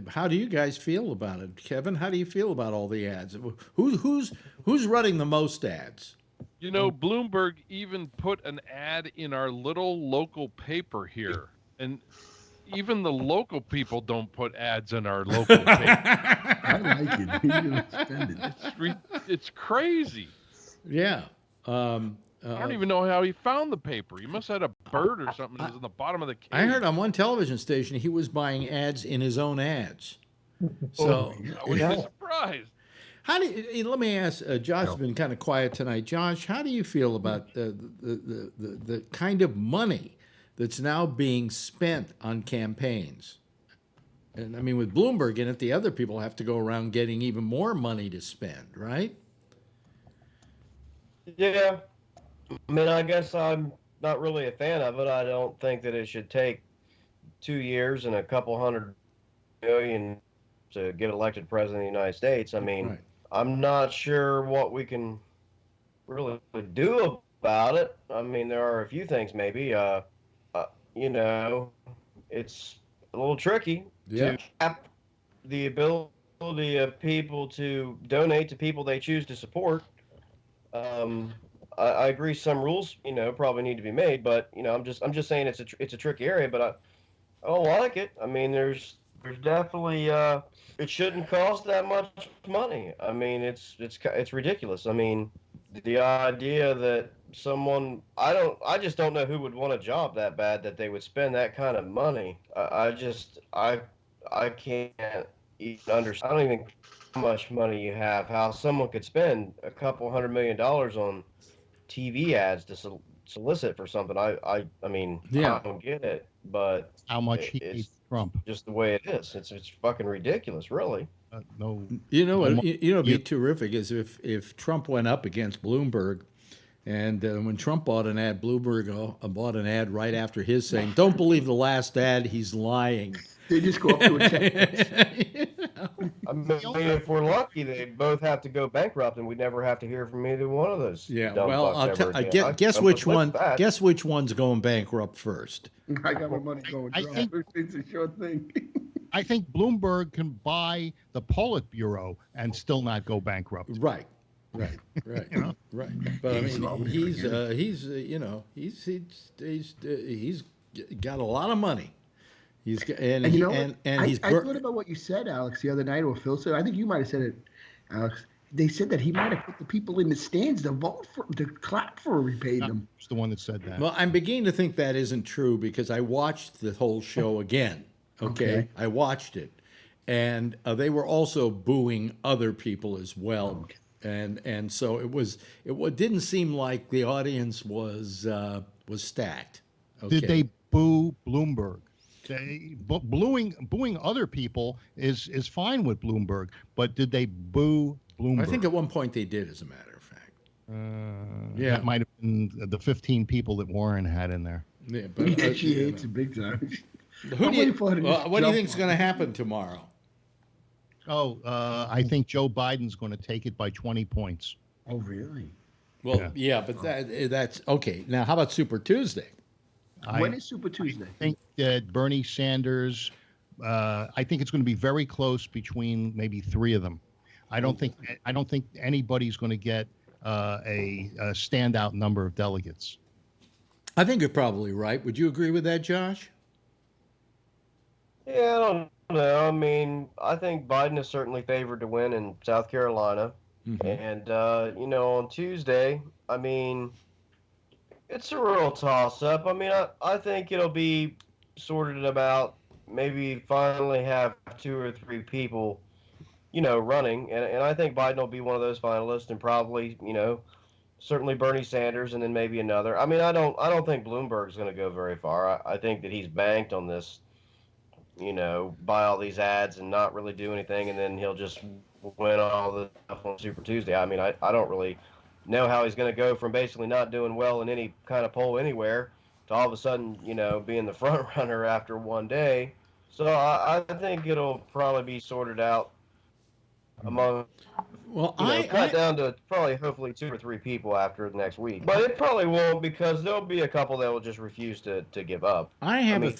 how do you guys feel about it, Kevin? How do you feel about all the ads? Who's running the most ads? Bloomberg even put an ad in our little local paper here, and even the local people don't put ads in our local paper. I like it. He's going to spend it. It's crazy. Yeah. I don't even know how he found the paper. He must have had a bird or something that was in the bottom of the cage. I heard on one television station he was buying ads in his own ads. So I would be surprised. how do you, let me ask? Josh's been kind of quiet tonight. Josh, how do you feel about the kind of money that's now being spent on campaigns? And I mean, with Bloomberg in it, the other people have to go around getting even more money to spend, right? Yeah. I mean, I guess I'm not really a fan of it. I don't think that it should take 2 years and a couple $100 million to get elected president of the United States. I mean, Right. I'm not sure what we can really do about it. I mean, there are a few things maybe. It's a little tricky Yeah. to cap the ability of people to donate to people they choose to support. I agree some rules, probably need to be made, but I'm just saying it's a tricky area, but I don't like it. I mean, there's definitely it shouldn't cost that much money. I mean, it's ridiculous. I mean, the idea that someone I just don't know who would want a job that bad that they would spend that kind of money. I can't even understand. I don't even know how much money you have, how someone could spend a couple $100 million on TV ads to solicit for something. I mean, Yeah. I don't get it, but How much he it's hates Trump. just the way it is. It's fucking ridiculous, really. No. You know what? Almo- It'd be terrific is if Trump went up against Bloomberg, and when Trump bought an ad, Bloomberg bought an ad right after his saying, "Don't believe the last ad, he's lying." They just go up to a check. I mean, if we're lucky, they both have to go bankrupt, and we never have to hear from either one of those. Yeah. dumb Well, fucks ever again. guess I'm which with one? that. Guess which one's going bankrupt first? I got my money going. I Trump. think- It's a sure thing. I think Bloomberg can buy the Politburo and still not go bankrupt. Right. Right. Right. But I He's mean, always he's forgetting. he's got a lot of money. He's and And he, you know and, what? and he's I thought about what you said, Alex, the other night, or Phil said. I think you might have said it, Alex. They said that he might have put the people in the stands to vote for, to clap for, repaid them. It's the one that said that. Well, I'm beginning to think that isn't true because I watched the whole show again. Okay, I watched it, and they were also booing other people as well, and so it didn't seem like the audience was stacked. Okay. Did they boo Bloomberg? Booing other people is fine with Bloomberg, but did they boo Bloomberg? I think at one point they did, as a matter of fact. Yeah. That might have been the 15 people that Warren had in there. Yeah, but She hates it big time. Who I'm do you, waiting for her to just what do you jump think is on going to it. happen tomorrow? I think Joe Biden's going to take it by 20 points. Oh, really? Well, yeah, but that's okay. Now, how about Super Tuesday? When is Super Tuesday? I think that Bernie Sanders, I think it's going to be very close between maybe three of them. I don't think anybody's going to get a standout number of delegates. I think you're probably right. Would you agree with that, Josh? Yeah, I don't know. I mean, I think Biden is certainly favored to win in South Carolina. And, on Tuesday, I mean, it's a real toss-up. I mean, I think it'll be sorted about maybe finally have 2 or 3 people, running. And I think Biden will be one of those finalists and probably, certainly Bernie Sanders and then maybe another. I mean, I don't think Bloomberg's going to go very far. I think that he's banked on this, buy all these ads and not really do anything, and then he'll just win all the stuff on Super Tuesday. I mean, I don't really know how he's going to go from basically not doing well in any kind of poll anywhere to all of a sudden, being the front runner after one day. So I think it'll probably be sorted out among cut down to probably hopefully 2 or 3 people after the next week. But it probably won't, because there'll be a couple that will just refuse to give up. I have a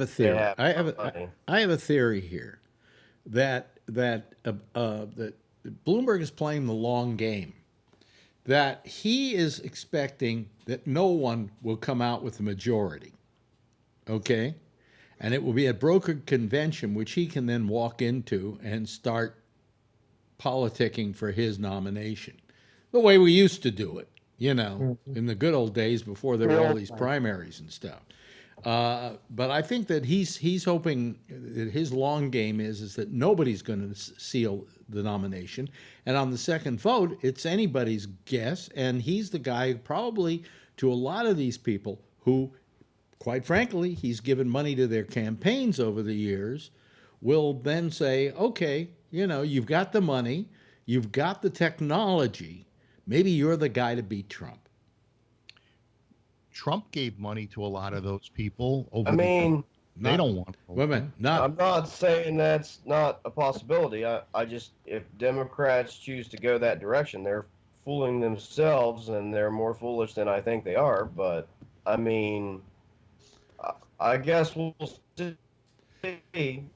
theory. I have a theory here that Bloomberg is playing the long game. That he is expecting that no one will come out with the majority. Okay? And it will be a brokered convention which he can then walk into and start politicking for his nomination, the way we used to do it, in the good old days before there were all these primaries and stuff. But I think that he's hoping that his long game is that nobody's going to seal the nomination, and on the second vote, it's anybody's guess, and he's the guy probably to a lot of these people who, quite frankly, he's given money to their campaigns over the years, will then say, okay, you've got the money, you've got the technology, maybe you're the guy to beat Trump. Trump gave money to a lot of those people. They don't want women. I'm not saying that's not a possibility. I just, if Democrats choose to go that direction, they're fooling themselves, and they're more foolish than I think they are. But I mean, I guess we'll see.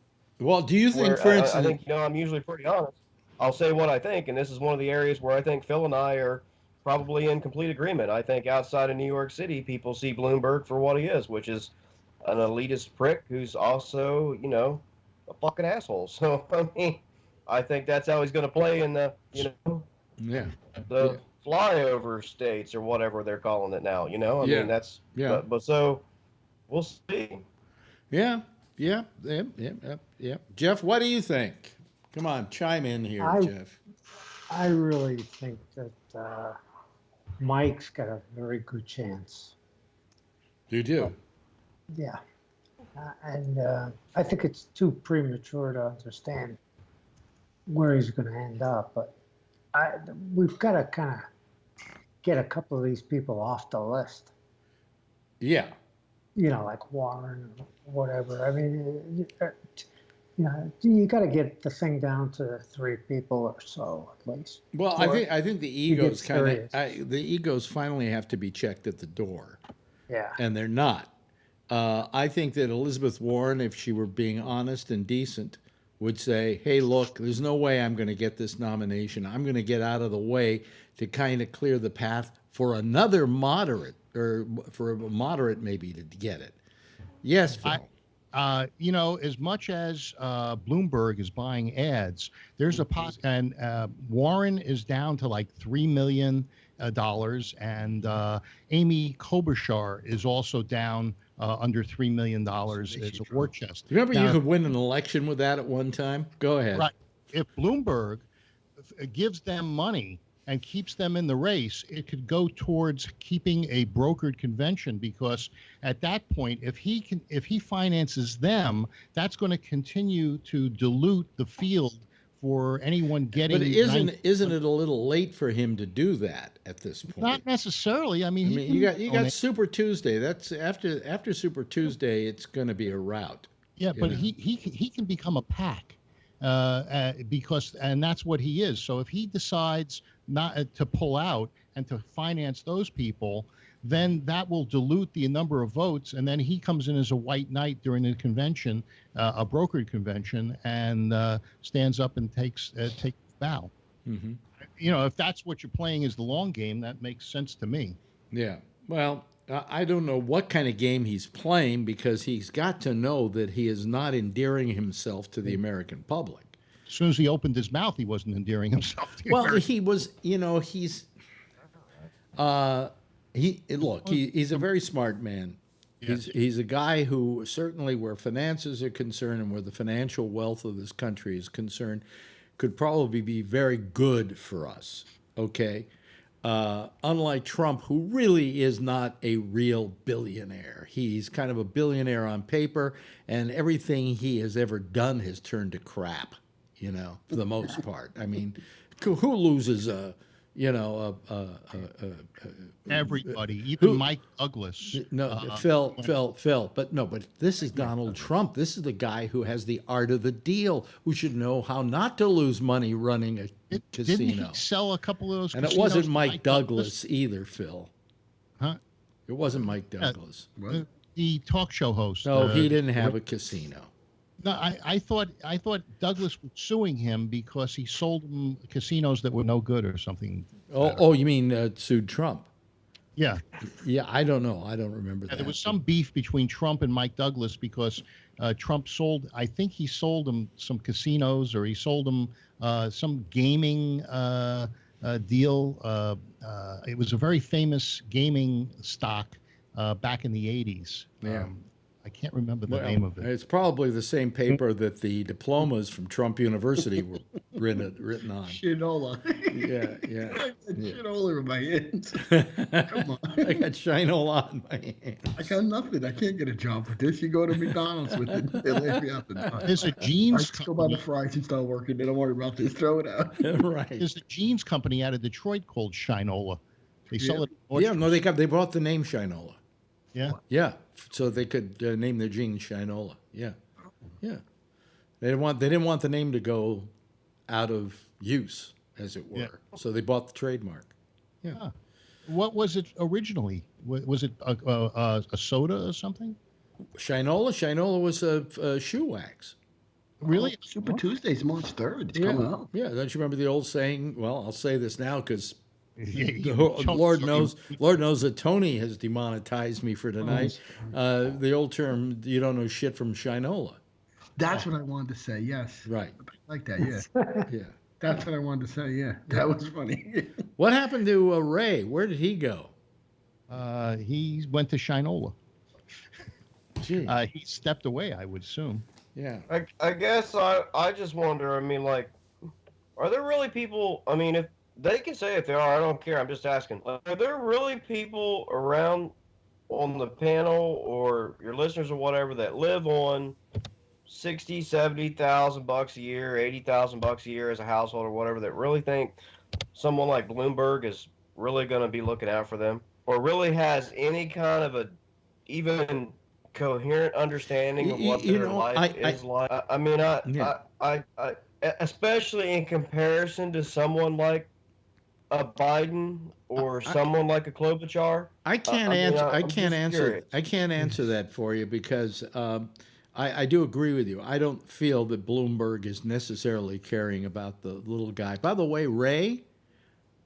Well, do you think, for instance, I think I'm usually pretty honest. I'll say what I think, and this is one of the areas where I think Phil and I are probably in complete agreement. I think outside of New York City, people see Bloomberg for what he is, which is an elitist prick who's also, a fucking asshole. So, I mean, I think that's how he's going to play in the, the flyover states or whatever they're calling it now, I mean, that's, but so we'll see. Yeah. Jeff, what do you think? Come on, chime in here, Jeff. I really think that Mike's got a very good chance. You do? Yeah. And I think it's too premature to understand where he's going to end up. But we've got to kind of get a couple of these people off the list. Yeah. Like Warren or whatever. I mean, you got to get the thing down to 3 people or so at least. Well, I think the egos the egos finally have to be checked at the door. Yeah. And they're not. I think that Elizabeth Warren, if she were being honest and decent, would say, hey, look, there's no way I'm going to get this nomination. I'm going to get out of the way to kind of clear the path for another moderate, or for a moderate maybe to get it. Yes, Phil. As much as Bloomberg is buying ads, there's and Warren is down to like $3 million, and Amy Klobuchar is also down under $3 million as a war chest. Remember, you could win an election with that at one time? Go ahead. Right. If Bloomberg gives them money and keeps them in the race, it could go towards keeping a brokered convention, because at that point, if he finances them, that's going to continue to dilute the field for anyone getting. But isn't it a little late for him to do that at this point? Not necessarily. I mean, you got Super Tuesday. That's after Super Tuesday. It's going to be a rout. Yeah, but he can become a PAC because that's what he is. So if he decides not to pull out and to finance those people, then that will dilute the number of votes, and then he comes in as a white knight during the convention, a brokered convention, and stands up and takes bow. Mm-hmm. If that's what you're playing is the long game, that makes sense to me. Yeah. Well, I don't know what kind of game he's playing, because he's got to know that he is not endearing himself to the American public. As soon as he opened his mouth, he wasn't endearing himself to he was. He's a very smart man. Yeah. He's a guy who certainly, where finances are concerned and where the financial wealth of this country is concerned, could probably be very good for us. Okay. Unlike Trump, who really is not a real billionaire. He's kind of a billionaire on paper, and everything he has ever done has turned to crap, for the most part. I mean, who loses everybody, even Mike Douglas. Phil. But this is Donald Trump. This is the guy who has the art of the deal, who should know how not to lose money running a casino. Didn't he sell a couple of those And it wasn't Mike Douglas either, Phil. Huh? It wasn't Mike Douglas. The talk show host. No, he didn't have a casino. No, I thought Douglas was suing him because he sold him casinos that were no good or something. Oh, you mean sued Trump? Yeah. Yeah, I don't know. I don't remember that. There was some beef between Trump and Mike Douglas because Trump I think he sold him some casinos, or he sold him some gaming deal. It was a very famous gaming stock back in the 80s. Yeah. I can't remember the name of it. It's probably the same paper that the diplomas from Trump University were written on. Shinola. Yeah. Shinola in my hands. Come on. I got Shinola in my hands. I got nothing. I can't get a job with this. You go to McDonald's with it. They laugh me out the door. There's a jeans company. Go buy the fries and start working. They don't worry about this. Throw it out. Right. There's a jeans company out of Detroit called Shinola. They sell it. Yeah, no, they brought the name Shinola. Yeah. Yeah, so they could name their jeans Shinola. Yeah. They didn't want the name to go out of use, as it were. Yeah. So they bought the trademark. Yeah. Huh. What was it originally? Was it a soda or something? Shinola was a shoe wax. Really? Super Tuesday's March 3rd. It's coming up. Yeah. Don't you remember the old saying? Well, I'll say this now because Lord knows that Tony has demonetized me for tonight. The old term, you don't know shit from Shinola. That's what I wanted to say, yes. Right. I like that, yeah. Yeah. That's what I wanted to say, yeah. That was funny. What happened to Ray? Where did he go? He went to Shinola. Gee. He stepped away, I would assume. Yeah. I guess I just wonder, I mean, like, are there really people, I mean, if they can say if they are, I don't care. I'm just asking. Are there really people around on the panel or your listeners or whatever that live on $60,000, $70,000 a year, $80,000 a year as a household or whatever that really think someone like Bloomberg is really going to be looking out for them, or really has any kind of a even coherent understanding of what their life is like? I mean, I especially in comparison to someone like a Biden or someone like a Klobuchar. I can't answer that for you because I do agree with you. I don't feel that Bloomberg is necessarily caring about the little guy. By the way, Ray.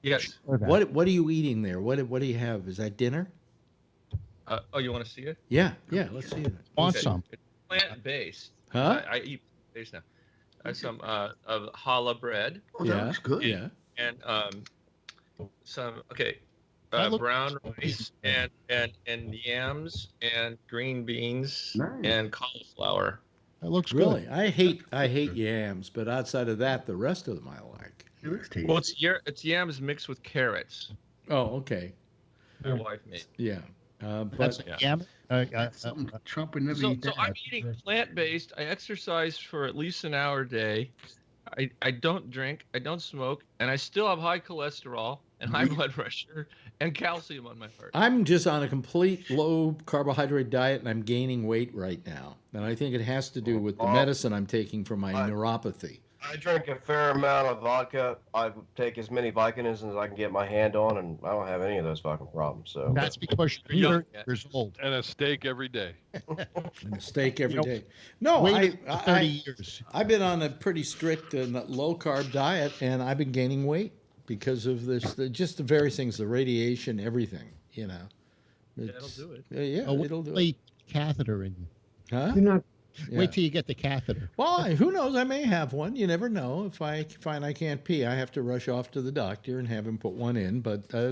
Yes. What are you eating there? What do you have? Is that dinner? You want to see it? Yeah. Let's see it. Want some? It's plant-based. Huh? I eat plant-based now. Some of challah bread. Oh, that looks good. Yeah. And some brown rice and yams and green beans and cauliflower. That looks really good. I hate yams, but outside of that, the rest of them I like. It looks tasty. Well, it's yams mixed with carrots. Oh, okay. My wife made. Yeah. That's yam. Trump would never eat that. So I'm eating plant-based. I exercise for at least an hour a day. I don't drink, I don't smoke, and I still have high cholesterol and high blood pressure and calcium on my heart. I'm just on a complete low carbohydrate diet, and I'm gaining weight right now. And I think it has to do with the medicine I'm taking for my neuropathy. I drink a fair amount of vodka. I take as many Vicodins as I can get my hand on, and I don't have any of those fucking problems. So That's because you're 30 years old. And a steak every day. And a steak every day. No, Wait 30 years. I've been on a pretty strict low carb diet, and I've been gaining weight because of this. Just the various things, the radiation, everything. You know, That'll do it. It'll do it. Catheter in you. Huh? You're not. Yeah. Wait till you get the catheter. Well, who knows? I may have one. You never know. If I find I can't pee, I have to rush off to the doctor and have him put one in. But I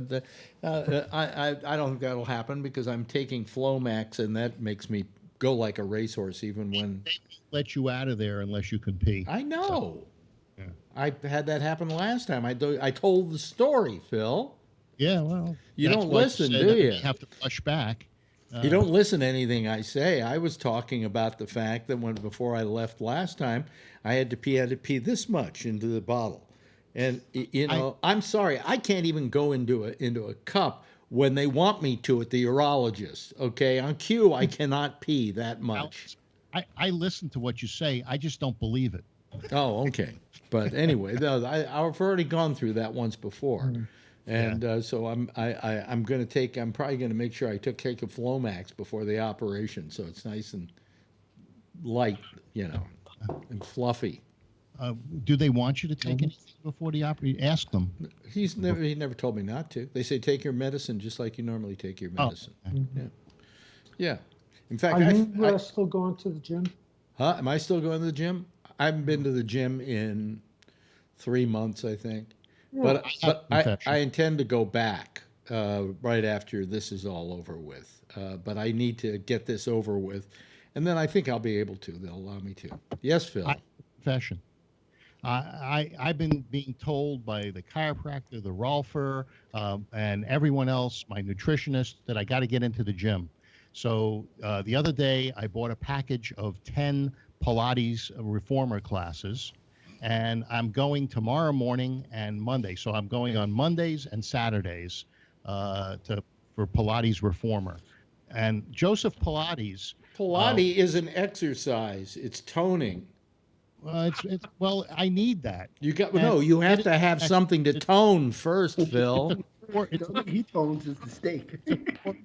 don't think that'll happen because I'm taking Flomax, and that makes me go like a racehorse even when. They won't let you out of there unless you can pee. I know. So, yeah. I had that happen last time. I told the story, Phil. Yeah, well. You that's don't why listen, said do you? You have to flush back. You don't listen to anything I say. I was talking about the fact that before I left last time, I had to pee this much into the bottle. And I'm sorry, I can't even go into a cup when they want me to at the urologist. Okay, on cue, I cannot pee that much. I listen to what you say. I just don't believe it. Oh, okay. But anyway, I've already gone through that once before. And so I'm probably going to make sure I take a Flomax before the operation, so it's nice and light, and fluffy. Do they want you to take anything before the operation? Ask them. He never told me not to. They say take your medicine just like you normally take your medicine. Yeah. In fact, Are you still going to the gym? Huh? Am I still going to the gym? I haven't been to the gym in 3 months, I think. But I intend to go back right after this is all over with. But I need to get this over with, and then I think I'll be able to. They'll allow me to. Yes, Phil. Confession. I've been being told by the chiropractor, the Rolfer, and everyone else, my nutritionist, that I got to get into the gym. So the other day, I bought a package of 10 Pilates reformer classes. And I'm going tomorrow morning and Monday. So I'm going on Mondays and Saturdays for Pilates Reformer. And Joseph Pilates. Pilates is an exercise. It's toning. Well, I need that. You have to have something to tone first, Phil. He tones is the steak.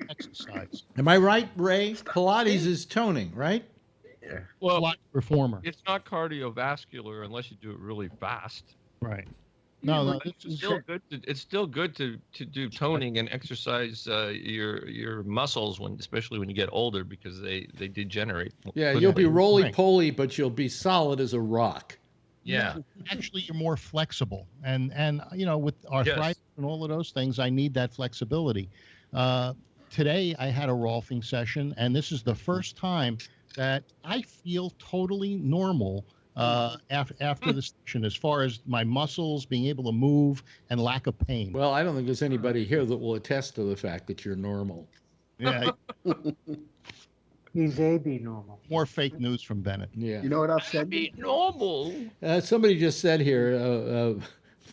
Exercise. Am I right, Ray? Pilates is toning, right? Yeah. Well, Pilates Reformer. It's not cardiovascular unless you do it really fast. Right. No, it's still good. It's still good to do toning and exercise your muscles especially when you get older, because they degenerate. Yeah, you'll be roly-poly, but you'll be solid as a rock. Yeah. Actually, you're more flexible, and with arthritis and all of those things, I need that flexibility. Today, I had a Rolfing session, and this is the first time that I feel totally normal after the session, as far as my muscles being able to move and lack of pain. Well, I don't think there's anybody here that will attest to the fact that you're normal. Yeah. He's AB normal. More fake news from Bennett. Yeah. You know what I've said? Be normal. Somebody just said here,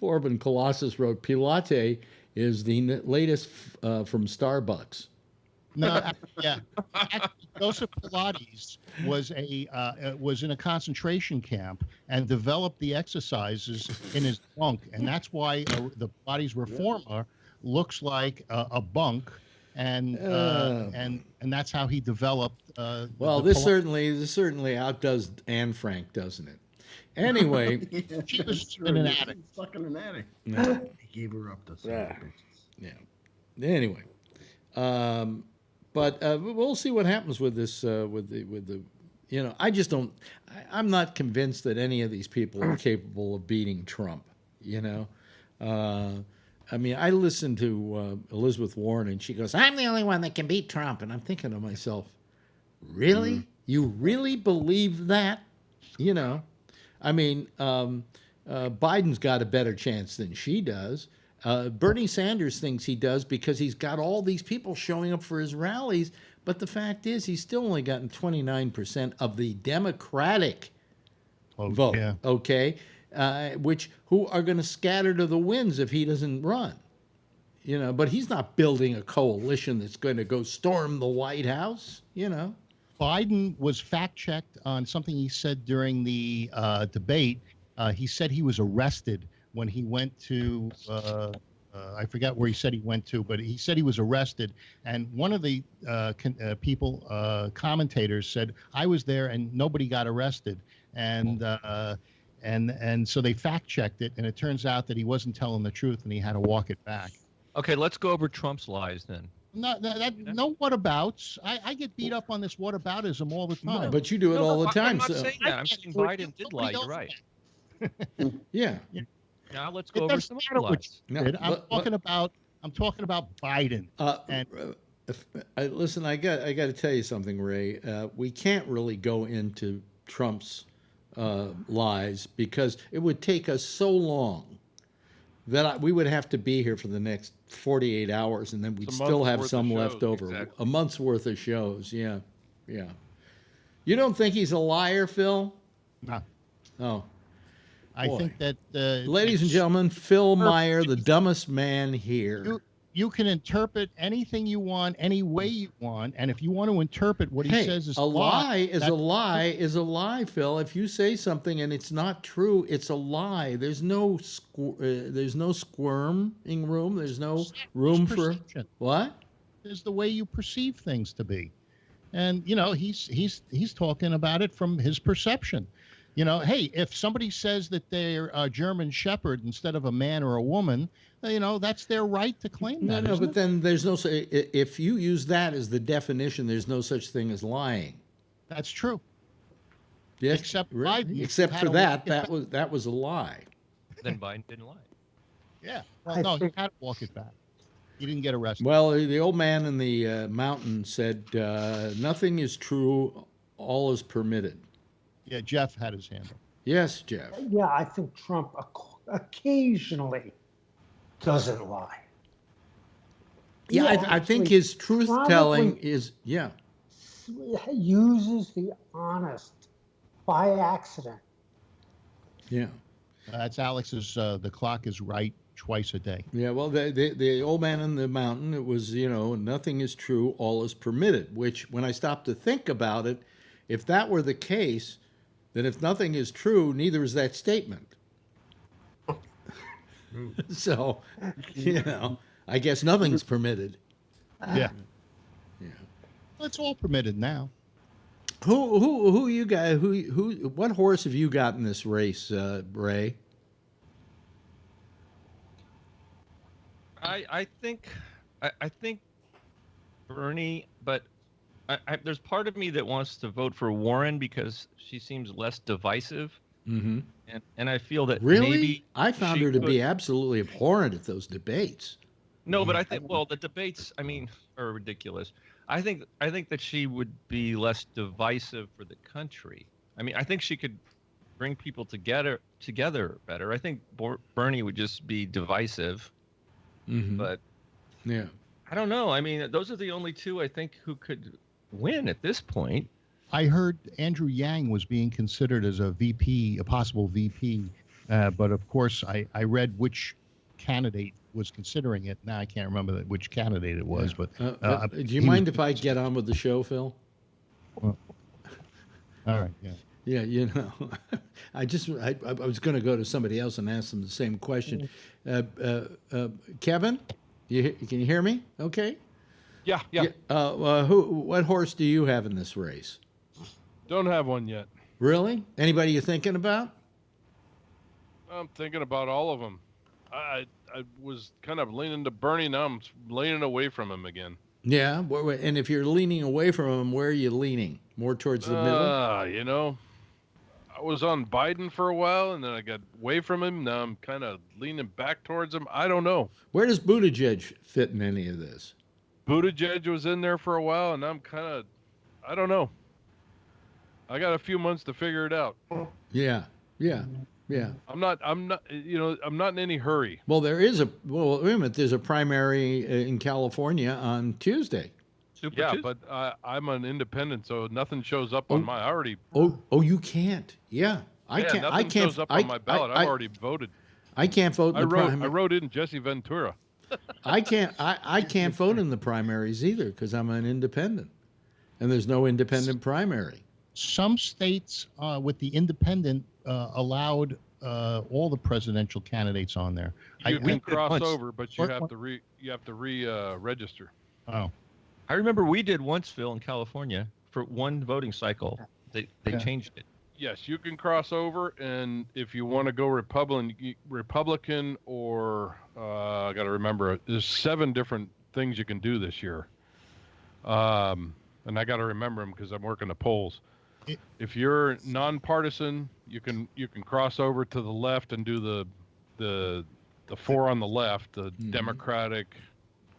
Forbin Colossus wrote, Pilate is the latest from Starbucks. No, yeah. Actually, Joseph Pilates was in a concentration camp and developed the exercises in his bunk, and that's why the Pilates Reformer looks like a bunk, and that's how he developed. This certainly outdoes Anne Frank, doesn't it? Anyway, she was in an attic. Fucking an attic. No. He gave her up to yeah. Anyway. But we'll see what happens with this. I just don't. I'm not convinced that any of these people are capable of beating Trump. I mean, I listened to Elizabeth Warren, and she goes, "I'm the only one that can beat Trump," and I'm thinking to myself, "Really? Mm-hmm. You really believe that?" I mean, Biden's got a better chance than she does. Bernie Sanders thinks he does because he's got all these people showing up for his rallies, but the fact is he's still only gotten 29% of the Democratic vote. Yeah. Okay, who are going to scatter to the winds if he doesn't run. But he's not building a coalition that's going to go storm the White House. Biden was fact-checked on something he said during the debate. He said he was arrested when he went to, I forgot where he said he went to, but he said he was arrested. And one of the commentators said, I was there and nobody got arrested. And so they fact-checked it, and it turns out that he wasn't telling the truth and he had to walk it back. Okay, let's go over Trump's lies then. No whatabouts. I get beat up on this whataboutism all the time. No, but you do it all the time. I'm not so. saying that. I'm saying Biden did lie. You're right. Yeah. Now let's go over some other lies. I'm talking about Biden. Listen, I got to tell you something, Ray. We can't really go into Trump's lies because it would take us so long that we would have to be here for the next 48 hours, and then we'd still have some left over. Exactly. A month's worth of shows. Yeah. You don't think he's a liar, Phil? No. Oh. I think that... ladies and gentlemen, Phil Meyer, the dumbest man here. You can interpret anything you want, any way you want, and if you want to interpret what he says is a lie is a lie, Phil. If you say something and it's not true, it's a lie. There's no squirming room. There's no room for what? There's the way you perceive things to be, and he's talking about it from his perception. Hey, if somebody says that they're a German Shepherd instead of a man or a woman, that's their right to claim that. No, but then there's no. If you use that as the definition, there's no such thing as lying. That's true. Yes, except Biden. Except for that was a lie. Then Biden didn't lie. Yeah. Well, no, he had to walk it back. He didn't get arrested. Well, the old man in the mountain said, "Nothing is true. All is permitted." Yeah, Jeff had his hand up. Yes, Jeff. Yeah, I think Trump occasionally doesn't lie. Yeah, I think his truth-telling is, uses the honest by accident. Yeah. That's Alex's, the clock is right twice a day. Yeah, well, the old man in the mountain, it was, nothing is true, all is permitted, which when I stopped to think about it, if that were the case, then if nothing is true, neither is that statement. So, I guess nothing's permitted. Yeah. Well, it's all permitted now. Who you got? What horse have you got in this race, Ray? I think Bernie, but there's part of me that wants to vote for Warren because she seems less divisive. Mm-hmm. And I feel that really, maybe I found her to be absolutely abhorrent at those debates. No, but I think the debates, are ridiculous. I think that she would be less divisive for the country. I think she could bring people together better. I think Bernie would just be divisive. Mm-hmm. But yeah, I don't know. Those are the only two I think who could win at this point. I heard Andrew Yang was being considered as a VP, a possible VP, but of course I read which candidate was considering it. Now I can't remember which candidate it was, but do you mind if I get on with the show, Phil? Well, all right, yeah. Yeah, I was going to go to somebody else and ask them the same question. Kevin, can you hear me? Okay. Yeah. What horse do you have in this race? Don't have one yet. Really? Anybody you thinking about? I'm thinking about all of them. I was kind of leaning to Bernie. Now I'm leaning away from him again. Yeah, and if you're leaning away from him, where are you leaning? More towards the middle? I was on Biden for a while, and then I got away from him. Now I'm kind of leaning back towards him. I don't know. Where does Buttigieg fit in any of this? Buttigieg was in there for a while, and I'm kind of, I don't know. I got a few months to figure it out. Yeah. I'm not in any hurry. Well, wait a minute. There's a primary in California on Tuesday. But I'm an independent, so nothing shows up on my already. Oh, you can't. Yeah, nothing shows up on my ballot. I've already voted. I can't vote in the primary. I wrote in Jesse Ventura. I can't vote in the primaries either because I'm an independent, and there's no independent primary. Some states with the independent allowed all the presidential candidates on there. You can cross over, but you have to re-register. Oh, I remember we did once, Phil, in California for one voting cycle. They changed it. Yes, you can cross over, and if you want to go Republican or I got to remember, there's 7 different things you can do this year, and I got to remember them because I'm working the polls. If you're nonpartisan, you can cross over to the left and do the 4 on the left, the Democratic,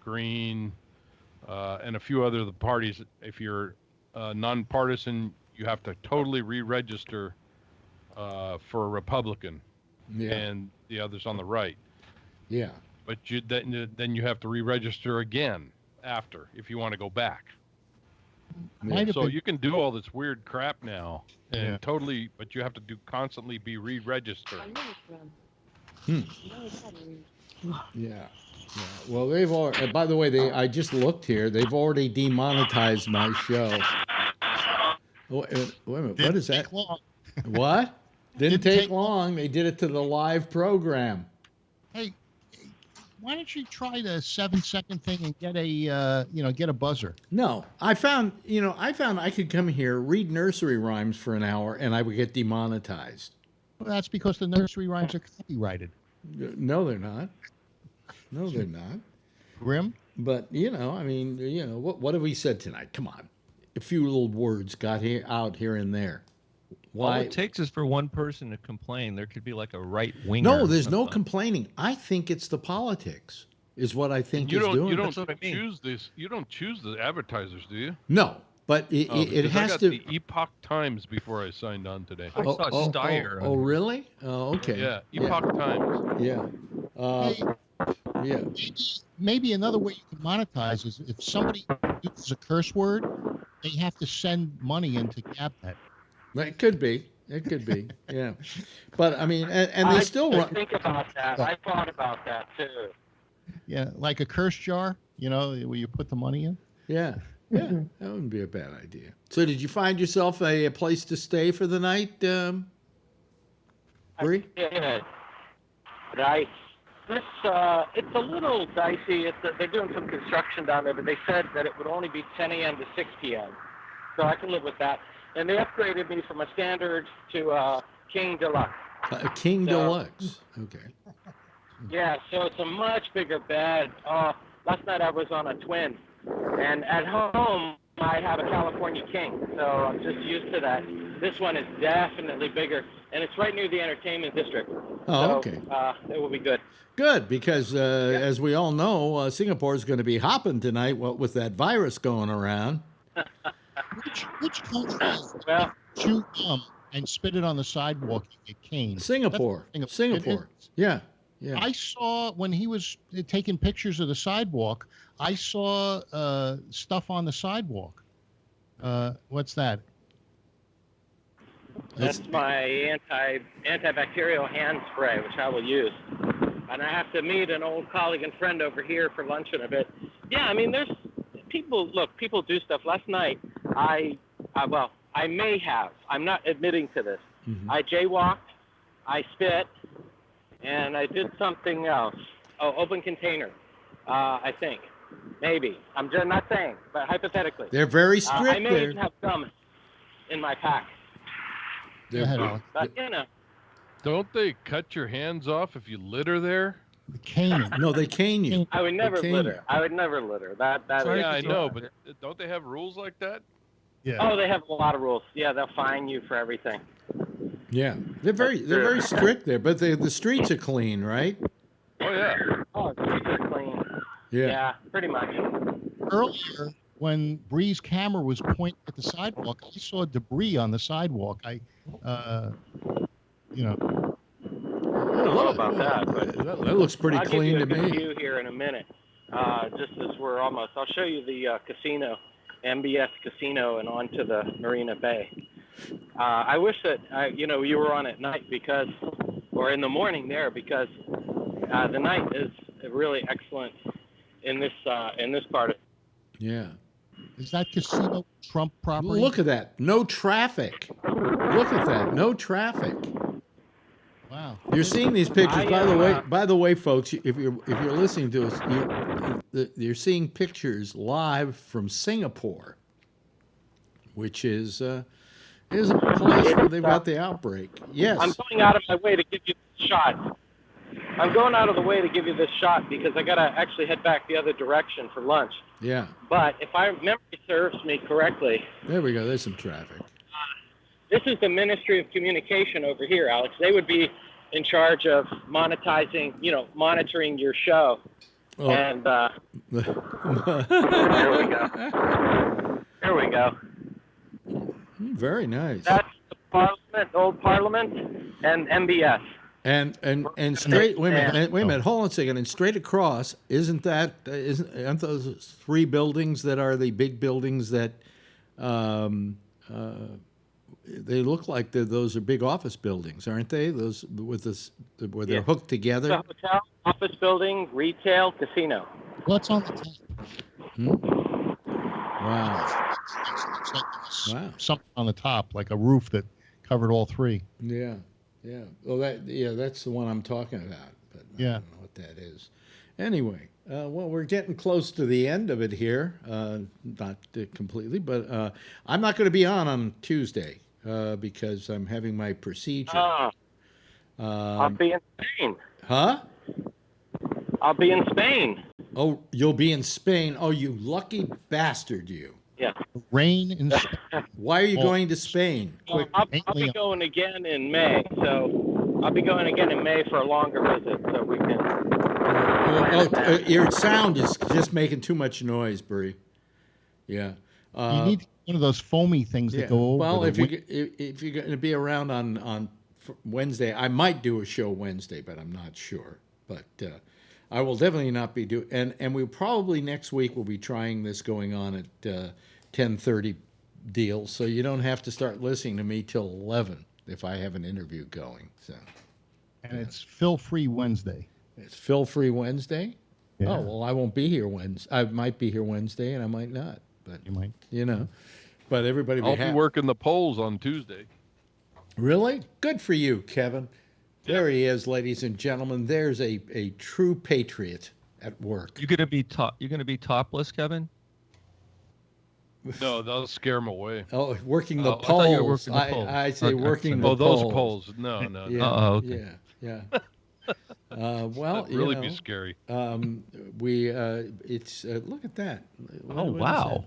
Green, and a few other parties. If you're nonpartisan, you have to totally re-register for a Republican, and the others on the right. Yeah. But then you have to re-register again after if you want to go back. So you can do all this weird crap now, and but you have to constantly be re-registered. Yeah. Well, they've already. By the way, I just looked here. They've already demonetized my show. Wait a minute. What is that? What? Didn't take long. They did it to the live program. Hey, why don't you try the 7-second thing and get a buzzer? No, I found I could come here, read nursery rhymes for an hour, and I would get demonetized. Well, that's because the nursery rhymes are copyrighted. No, they're not. No, they're not. Grim? But, what have we said tonight? Come on. A few little words got out here and there. Why? All it takes is for one person to complain. There could be like a right winger. No, there's no complaining. I think it's the politics is what I think is doing. You don't choose this. You don't choose the advertisers, do you? No, but it has I got the Epoch Times before I signed on today. I saw Steyer. Oh, really? Oh, okay. Yeah, Epoch Times. Yeah. Maybe another way you can monetize is if somebody uses a curse word, they have to send money into GabNet. It could be. Yeah. But I mean, and they still run. Think about that. I thought about that too. Yeah, like a curse jar, where you put the money in. Yeah, that wouldn't be a bad idea. So, did you find yourself a place to stay for the night, Bree? I did. Right. It's a little dicey. They're doing some construction down there, but they said that it would only be 10 a.m. to 6 p.m. So I can live with that. And they upgraded me from a standard to King Deluxe. King Deluxe. Okay. Yeah, so it's a much bigger bed. Last night I was on a twin, and at home I have a California King, so I'm just used to that. This one is definitely bigger, and it's right near the entertainment district. Oh, okay. It will be good. Good, because as we all know, Singapore is going to be hopping tonight with that virus going around. Which country chew gum and spit it on the sidewalk and get caned? Singapore. Yeah. I saw when he was taking pictures of the sidewalk, I saw stuff on the sidewalk. What's that? That's my antibacterial hand spray, which I will use. And I have to meet an old colleague and friend over here for lunch in a bit. Yeah, I mean, there's people do stuff. Last night, I may have. I'm not admitting to this. Mm-hmm. I jaywalked, I spit, and I did something else. Oh, open container, I think. Maybe. I'm just not saying, but hypothetically. They're very strict I may even have gum in my pack. But, Don't they cut your hands off if you litter there? Cane. No, they cane you. I would never litter. Yeah, I know, but don't they have rules like that? Yeah. Oh, they have a lot of rules. Yeah, they'll fine you for everything. Yeah, they're very strict there, but the streets are clean, right? Oh yeah. Oh, the streets are clean. Yeah, pretty much. Earlier, when Bree's camera was pointing at the sidewalk, I saw debris on the sidewalk. I don't know about that, but that looks pretty clean to me. I'll give you a view here in a minute. Just as we're almost, I'll show you the casino, MBS Casino, and onto the Marina Bay. I wish that you were on at night or in the morning there, because the night is really excellent in this part of. Yeah. Is that casino Trump property? Look at that. No traffic. Look at that. No traffic. Wow. You're seeing these pictures. By the way, folks, if you're listening to us, you're seeing pictures live from Singapore, which is a place where they've got the outbreak. Yes. I'm going out of my way to give you this shot. Because I gotta actually head back the other direction for lunch. Yeah. But if my memory serves me correctly, there we go. There's some traffic. This is the Ministry of Communication over here, Alex. They would be in charge of monetizing, monitoring your show. Oh. And there we go. There we go. Very nice. That's the Parliament, Old Parliament, and MBS. And straight. Wait a minute. Hold on a second. And straight across, aren't those three buildings that are the big buildings that? They look like those are big office buildings, aren't they? Those where they're hooked together. It's a hotel, office building, retail, casino. What's on the top? Wow. Wow. Something on the top, like a roof that covered all three. Yeah. Yeah. Well, that's the one I'm talking about. But I don't know what that is. Anyway. Well, we're getting close to the end of it here. Not completely, but I'm not going to be on Tuesday because I'm having my procedure. I'll be in Spain. Huh? I'll be in Spain. Oh, you'll be in Spain. Oh, you lucky bastard, you. Yeah. Rain in Spain. Why are you going to Spain? Well, I'll be going again in May. So I'll be going again in May for a longer visit, so we can. Your sound is just making too much noise, Bree. Yeah. You need one of those foamy things that go over. Well, if you're going to be around on Wednesday, I might do a show Wednesday, but I'm not sure. But I will definitely not be doing. And we probably next week will be trying this going on at 10:30 deal, so you don't have to start listening to me till 11 if I have an interview going. So. And it's Phil-free Wednesday. It's Phil-free Wednesday? Yeah. Oh, well, I won't be here Wednesday. I might be here Wednesday, and I might not. But you might. But everybody I'll be working the polls on Tuesday. Really? Good for you, Kevin. There he is, ladies and gentlemen. There's a true patriot at work. You're gonna be topless, Kevin? No, that'll scare them away. Oh, working the polls. I thought you were working the polls. I say working the polls. Oh, those polls. No. Yeah, okay. Yeah. Well, that'd really be scary. It's look at that. What wow.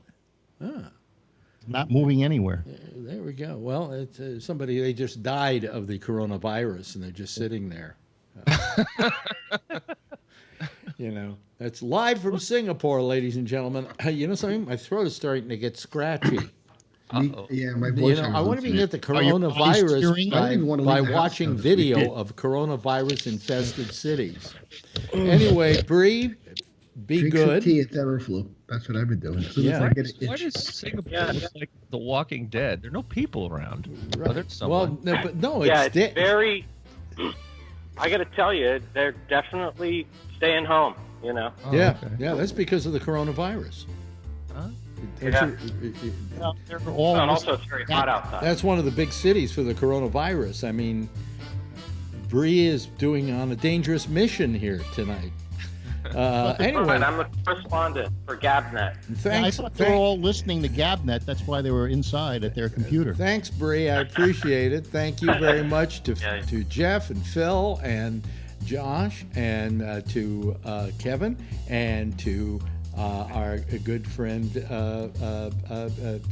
Not moving anywhere. There we go. Well, it's somebody, they just died of the coronavirus and they're just sitting there. That's live from Singapore, ladies and gentlemen. You know something? My throat is starting to get scratchy. Yeah, my voice. I wonder if you can get the coronavirus by watching video of coronavirus-infested cities. Anyway, Bree, be good. Tea at Theraflu. That's what I've been doing. Why does Singapore look like The Walking Dead? There are no people around. Right. Oh, there's someone. Well, it's very. I got to tell you, they're definitely staying home. Yeah, that's because of the coronavirus. Huh? And also, it's very hot outside. That's one of the big cities for the coronavirus. I mean, Bree is doing on a dangerous mission here tonight. Anyway, I'm the correspondent for Gabnet. Thanks. I thought they were all listening to Gabnet. That's why they were inside at their computer. Thanks, Bree. I appreciate it. Thank you very much to Jeff and Phil and Josh and to Kevin and to our good friend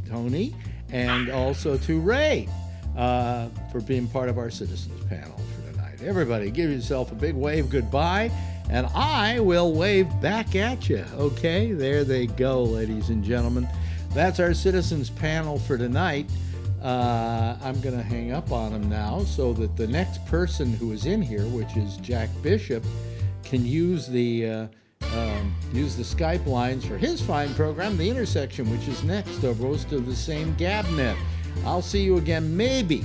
Tony and also to Ray for being part of our citizens panel for tonight. Everybody, give yourself a big wave goodbye. And I will wave back at you. Okay, there they go, ladies and gentlemen. That's our citizens panel for tonight. I'm going to hang up on them now so that the next person who is in here, which is Jack Bishop, can use the Skype lines for his fine program, The Intersection, which is next, a roast of the same Gabnet. I'll see you again maybe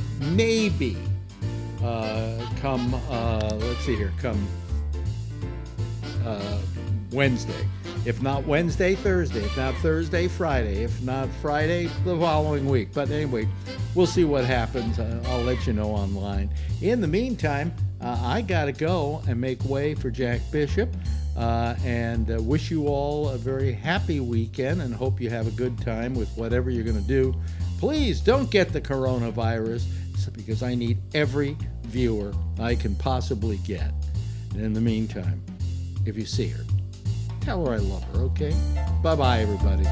come, let's see here, come Wednesday. If not Wednesday, Thursday. If not Thursday, Friday. If not Friday, the following week. But anyway, we'll see what happens. I'll let you know online. In the meantime, I got to go and make way for Jack Bishop, and wish you all a very happy weekend and hope you have a good time with whatever you're going to do. Please don't get the coronavirus, because I need every viewer I can possibly get. And in the meantime, if you see her, tell her I love her, okay? Bye-bye, everybody.